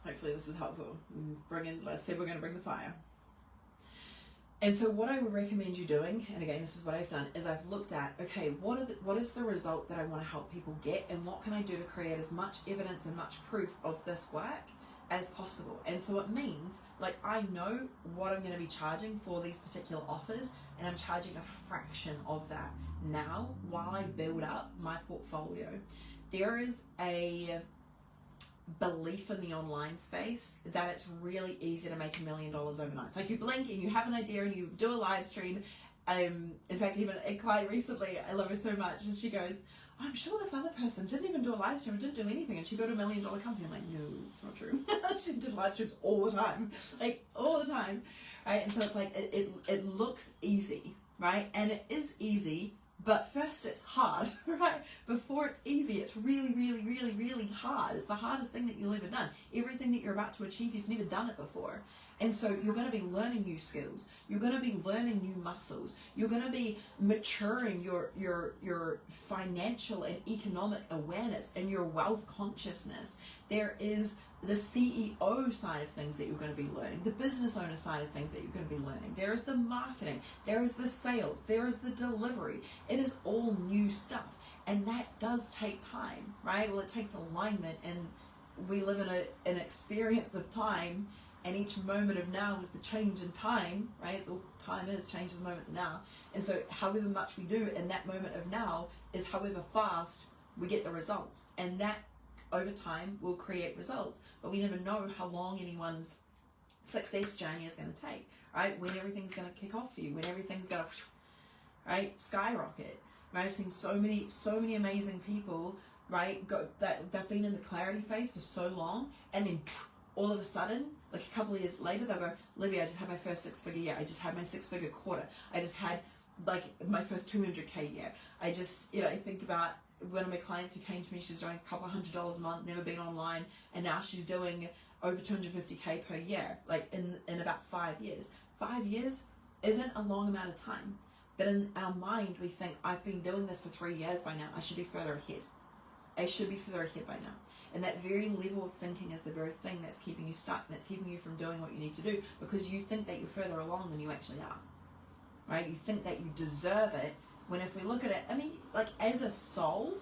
Hopefully this is helpful. I said we're going to bring the fire. And so what I would recommend you doing, and again, this is what I've done, is I've looked at, okay, what is the result that I want to help people get, and what can I do to create as much evidence and much proof of this work, as possible. And so it means, like, I know what I'm going to be charging for these particular offers, and I'm charging a fraction of that now while I build up my portfolio. There is a belief in the online space that it's really easy to make $1 million overnight. It's like you blink and you have an idea and you do a live stream. In fact, even a client recently, I love her so much, and she goes, I'm sure this other person didn't even do a live stream, didn't do anything, and she built $1 million company. I'm like, no, it's not true. She did live streams all the time, like all the time, right? And so it's like, it looks easy, right? And it is easy, but first it's hard, right? Before it's easy, it's really, really, really, really hard. It's the hardest thing that you'll ever done. Everything that you're about to achieve, you've never done it before. And so you're going to be learning new skills. You're going to be learning new muscles. You're going to be maturing your financial and economic awareness and your wealth consciousness. There is the CEO side of things that you're going to be learning, the business owner side of things that you're going to be learning. There is the marketing, there is the sales, there is the delivery. It is all new stuff. And that does take time, right? Well, it takes alignment, and we live in an experience of time. And each moment of now is the change in time, right? It's all time is, changes moments of now. And so however much we do in that moment of now is however fast we get the results. And that over time will create results. But we never know how long anyone's success journey is going to take, right? When everything's going to kick off for you, when everything's going to, right, skyrocket, right? I've seen so many amazing people, right, they've been in the clarity phase for so long, and then all of a sudden, like a couple of years later, they'll go, Libby, I just had my first 6-figure year. I just had my 6-figure quarter. I just had like my first 200K year. I just, I think about one of my clients who came to me, she's doing a couple $100 a month, never been online, and now she's doing over 250K per year, like in about 5 years. 5 years isn't a long amount of time, but in our mind, we think, I've been doing this for 3 years by now. I should be further ahead. I should be further ahead by now. And that very level of thinking is the very thing that's keeping you stuck, and it's keeping you from doing what you need to do, because you think that you're further along than you actually are, right? You think that you deserve it, when if we look at it, I mean, like as a soul,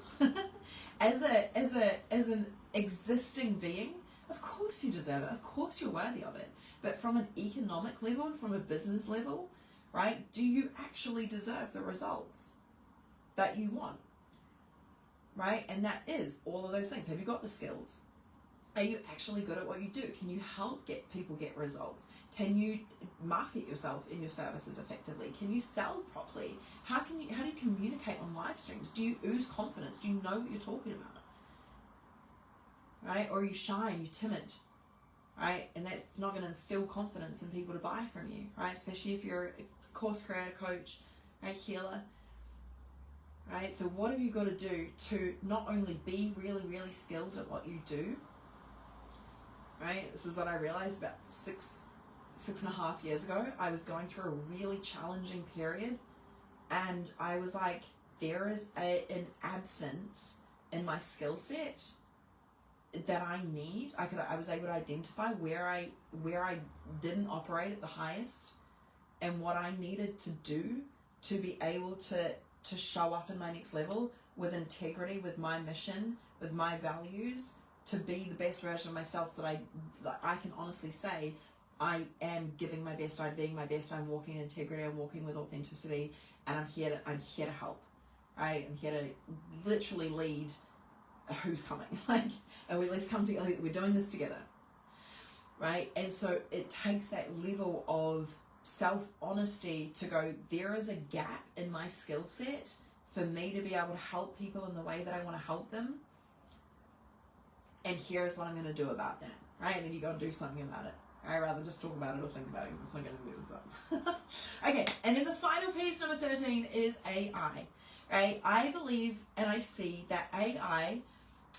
as an existing being, of course you deserve it. Of course you're worthy of it. But from an economic level and from a business level, right? Do you actually deserve the results that you want? Right? And that is all of those things. Have you got the skills? Are you actually good at what you do? Can you help people get results? Can you market yourself in your services effectively? Can you sell properly? How do you communicate on live streams? Do you ooze confidence? Do you know what you're talking about? Right? Or are you shy and you're timid? Right? And that's not going to instill confidence in people to buy from you, right? Especially if you're a course creator, coach, right, healer. Right? So what have you got to do to not only be really, really skilled at what you do, right? This is what I realized about six and a half years ago. I was going through a really challenging period, and I was like, there is an absence in my skill set that I need. I was able to identify where I didn't operate at the highest, and what I needed to do to be able to show up in my next level with integrity, with my mission, with my values, to be the best version of myself, so that I can honestly say I am giving my best, I'm being my best, I'm walking in integrity, I'm walking with authenticity, and I'm here to help. Right? I'm here to literally lead who's coming. And let's come together, we're doing this together. Right? And so it takes that level of self-honesty to go, there is a gap in my skill set for me to be able to help people in the way that I want to help them, and here's what I'm going to do about that, right? And then you go and do something about it, right? Rather than just talk about it or think about it, because it's not going to do results. Okay, and then the final piece, number 13, is AI, right? I believe and I see that AI,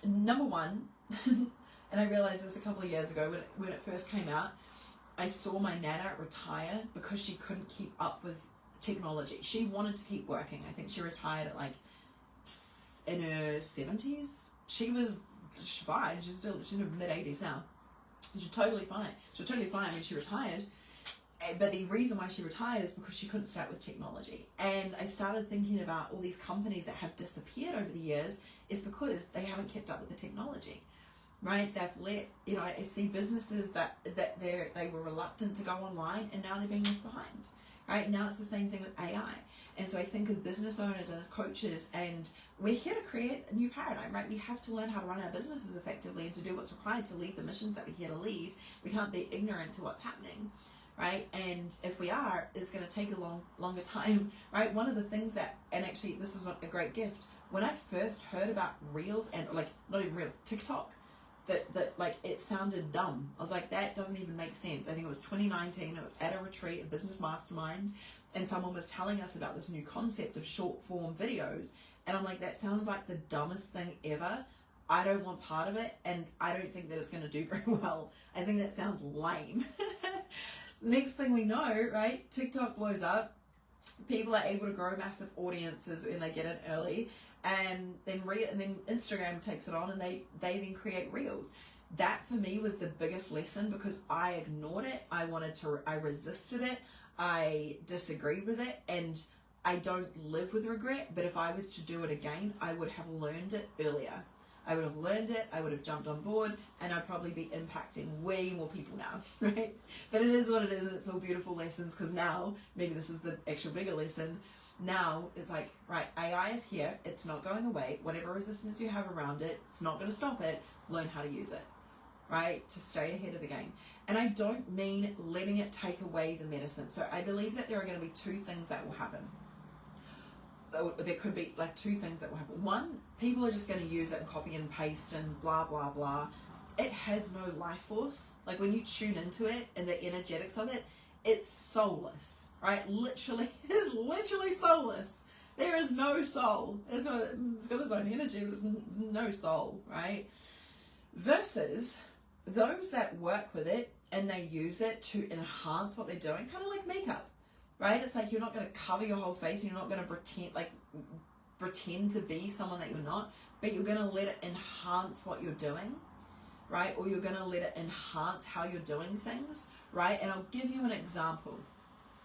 number one, and I realized this a couple of years ago when it first came out, I saw my nana retire because she couldn't keep up with technology. She wanted to keep working. I think she retired at in her 70s. She's fine. She's in her mid-80s now. She's totally fine. She was totally fine when she retired. But the reason why she retired is because she couldn't start with technology. And I started thinking about all these companies that have disappeared over the years is because they haven't kept up with the technology. right? They've let, I see businesses that they were reluctant to go online, and now they're being left behind, right? Now it's the same thing with AI. And so I think as business owners and as coaches, and we're here to create a new paradigm, right? We have to learn how to run our businesses effectively and to do what's required to lead the missions that we're here to lead. We can't be ignorant to what's happening, right? And if we are, it's going to take a longer time, right? One of the things that, and actually this is a great gift, when I first heard about Reels, and like not even Reels, TikTok, that like it sounded dumb. I was like, that doesn't even make sense. I think it was 2019. It was at a retreat, a business mastermind, and someone was telling us about this new concept of short form videos, and I'm like, that sounds like the dumbest thing ever. I don't want part of it, and I don't think that it's going to do very well. I think that sounds lame. Next thing we know, right, TikTok blows up. People are able to grow massive audiences and they get in early, and then Instagram takes it on, and they then create Reels. That for me was the biggest lesson, because I ignored it. I resisted it. I disagreed with it, and I don't live with regret. But if I was to do it again, I would have learned it earlier. I would have learned it, I would have jumped on board, and I'd probably be impacting way more people now, right? But it is what it is, and it's all beautiful lessons, because now, maybe this is the actual bigger lesson, now it's like, right, AI is here, it's not going away, whatever resistance you have around it, it's not going to stop it, learn how to use it, right? To stay ahead of the game. And I don't mean letting it take away the medicine. So I believe that there are going to be two things that will happen. There could be like two things that will happen. One, people are just going to use it and copy and paste and blah, blah, blah. It has no life force. Like when you tune into it and the energetics of it, it's soulless, right? Literally, it's literally soulless. There is no soul. It's got its own energy, but there's no soul, right? Versus those that work with it and they use it to enhance what they're doing, kind of like makeup. Right? It's like you're not going to cover your whole face, and you're not going to pretend to be someone that you're not, but you're going to let it enhance what you're doing, right? Or you're going to let it enhance how you're doing things, right? And I'll give you an example.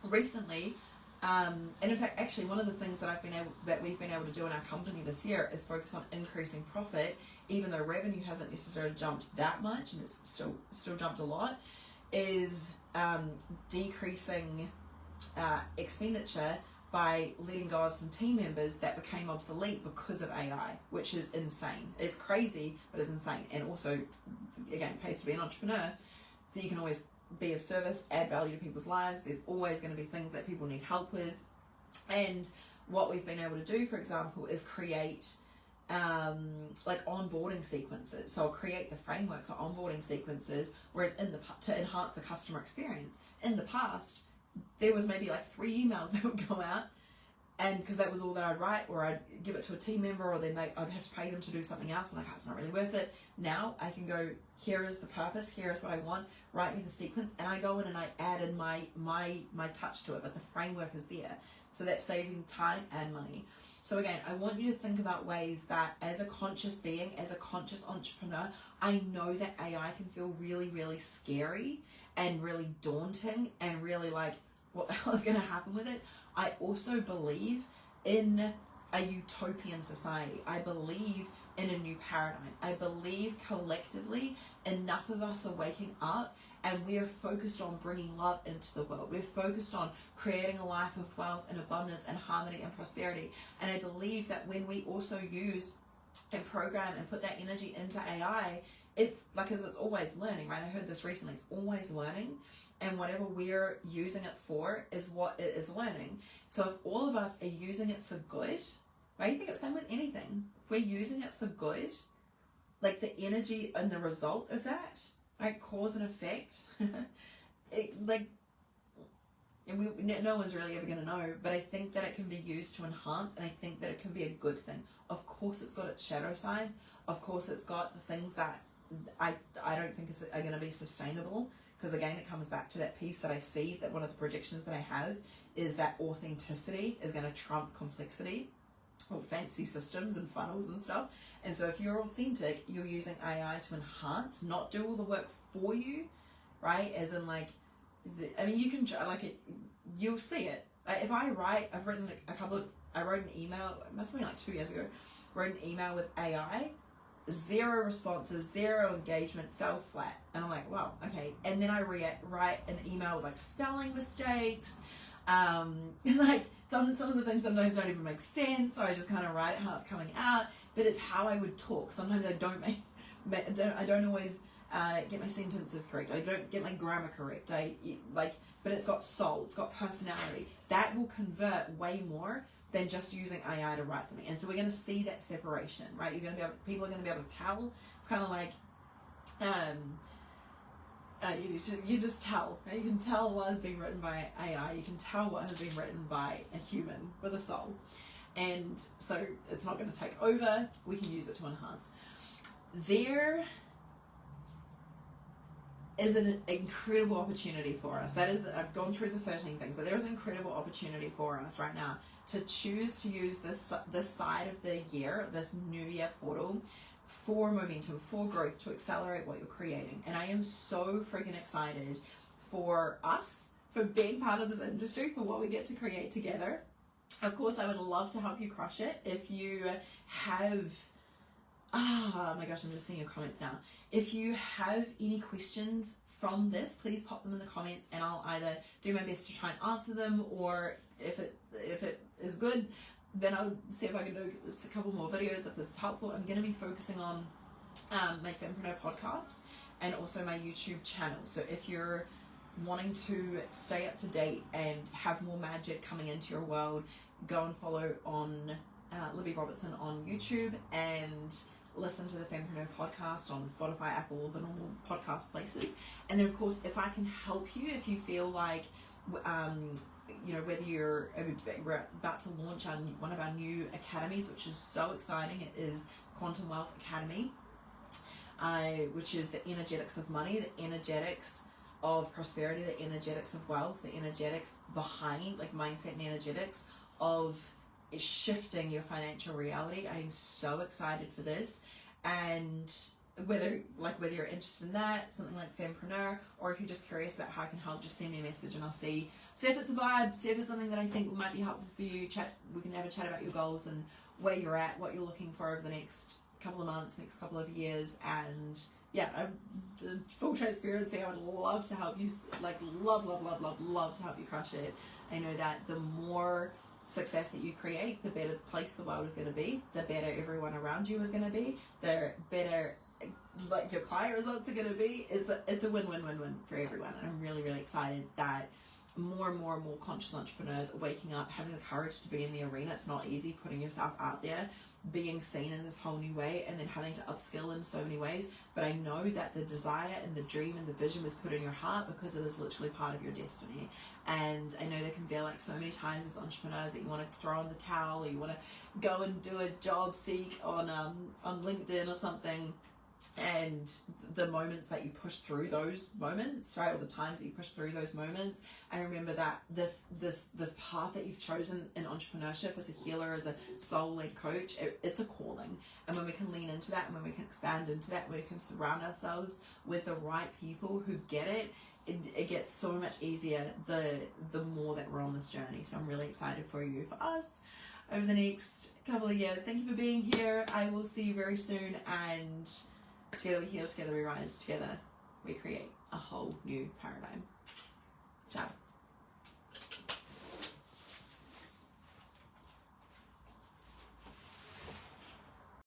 Recently, and in fact, actually, one of the things that we've been able to do in our company this year is focus on increasing profit, even though revenue hasn't necessarily jumped that much, and it's still jumped a lot, is decreasing expenditure by letting go of some team members that became obsolete because of AI, which is insane. It's crazy, but it's insane. And also, again, it pays to be an entrepreneur, so you can always be of service, add value to people's lives. There's always going to be things that people need help with. And what we've been able to do, for example, is create like onboarding sequences. So I'll create the framework for onboarding sequences, whereas to enhance the customer experience. In the past, there was maybe like 3 emails that would go out, and because that was all that I'd write, or I'd give it to a team member, or then I'd have to pay them to do something else. I'm like, oh, it's not really worth it. Now I can go, here is the purpose, here is what I want, write me the sequence, and I go in and I add in my touch to it, but the framework is there. So that's saving time and money. So again, I want you to think about ways that as a conscious being, as a conscious entrepreneur, I know that AI can feel really, really scary and really daunting and really like, what the hell is going to happen with it? I also believe in a utopian society. I believe in a new paradigm. I believe collectively enough of us are waking up, and we're focused on bringing love into the world. We're focused on creating a life of wealth and abundance and harmony and prosperity. And I believe that when we also use and program and put that energy into AI, it's like, because it's always learning, right? I heard this recently, it's always learning, and whatever we're using it for is what it is learning. So if all of us are using it for good, right? You think it's the same with anything. If we're using it for good, like the energy and the result of that, right? Cause and effect, no one's really ever going to know, but I think that it can be used to enhance, and I think that it can be a good thing. Of course, it's got its shadow sides. Of course, it's got the things that I don't think are going to be sustainable, because again, it comes back to that piece that I see, that one of the predictions that I have is that authenticity is going to trump complexity or fancy systems and funnels and stuff. And so if you're authentic, you're using AI to enhance, not do all the work for you, right? As in like, you can like it, you'll see it. If I write, I wrote an email, it must have been like 2 years ago, wrote an email with AI. 0 responses, 0 engagement, fell flat. And I'm like, wow, okay. And then I write an email with like spelling mistakes, like some of the things sometimes don't even make sense, so I just kind of write it how it's coming out, but it's how I would talk. Sometimes I don't always get my sentences correct. I don't get my grammar correct. But it's got soul, it's got personality. That will convert way more than just using AI to write something. And so we're going to see that separation, right? People are going to be able to tell. It's kind of like, you just tell, right? You can tell what has been written by AI. You can tell what has been written by a human with a soul. And so it's not going to take over. We can use it to enhance. There is an incredible opportunity for us. I've gone through the 13 things, but there is an incredible opportunity for us right now to choose to use this side of the year, this new year portal, for momentum, for growth, to accelerate what you're creating. And I am so freaking excited for us, for being part of this industry, for what we get to create together. Of course, I would love to help you crush it. If you have, oh my gosh, I'm just seeing your comments now. If you have any questions from this, please pop them in the comments, and I'll either do my best to try and answer them, or if it is good, then I'll see if I can do a couple more videos if this is helpful. I'm going to be focusing on my Fempreneur podcast and also my YouTube channel. So if you're wanting to stay up to date and have more magic coming into your world, go and follow on Libby Robertson on YouTube, and listen to the Fempreneur podcast on Spotify, Apple, all the normal podcast places. And then of course, if I can help you, if you feel like whether we're about to launch one of our new academies, which is so exciting. It is Quantum Wealth Academy, which is the energetics of money, the energetics of prosperity, the energetics of wealth, the energetics behind, like mindset and energetics of shifting your financial reality. I am so excited for this. And whether you're interested in that, something like Fempreneur, or if you're just curious about how I can help, just send me a message and I'll see if it's a vibe, see if it's something that I think might be helpful for you. We can have a chat about your goals and where you're at, what you're looking for over the next couple of months, next couple of years. And yeah, full transparency, I would love to help you, love to help you crush it. I know that the more success that you create, the better place the world is going to be, the better everyone around you is going to be, the better your client results are going to be. It's a win-win-win-win for everyone. And I'm really, really excited that more and more conscious entrepreneurs are waking up, having the courage to be in the arena. It's not easy putting yourself out there, being seen in this whole new way, and then having to upskill in so many ways. But I know that the desire and the dream and the vision was put in your heart because it is literally part of your destiny. And I know there can feel like so many times as entrepreneurs that you want to throw in the towel, or you want to go and do a job seek on LinkedIn or something. And the moments that you push through those moments, right, or the times that you push through those moments, and remember that this path that you've chosen in entrepreneurship as a healer, as a soul-led coach, it's a calling. And when we can lean into that, and when we can expand into that, when we can surround ourselves with the right people who get it, it gets so much easier the more that we're on this journey. So I'm really excited for you, for us, over the next couple of years. Thank you for being here. I will see you very soon, and together we heal, together we rise, together we create a whole new paradigm. Ciao.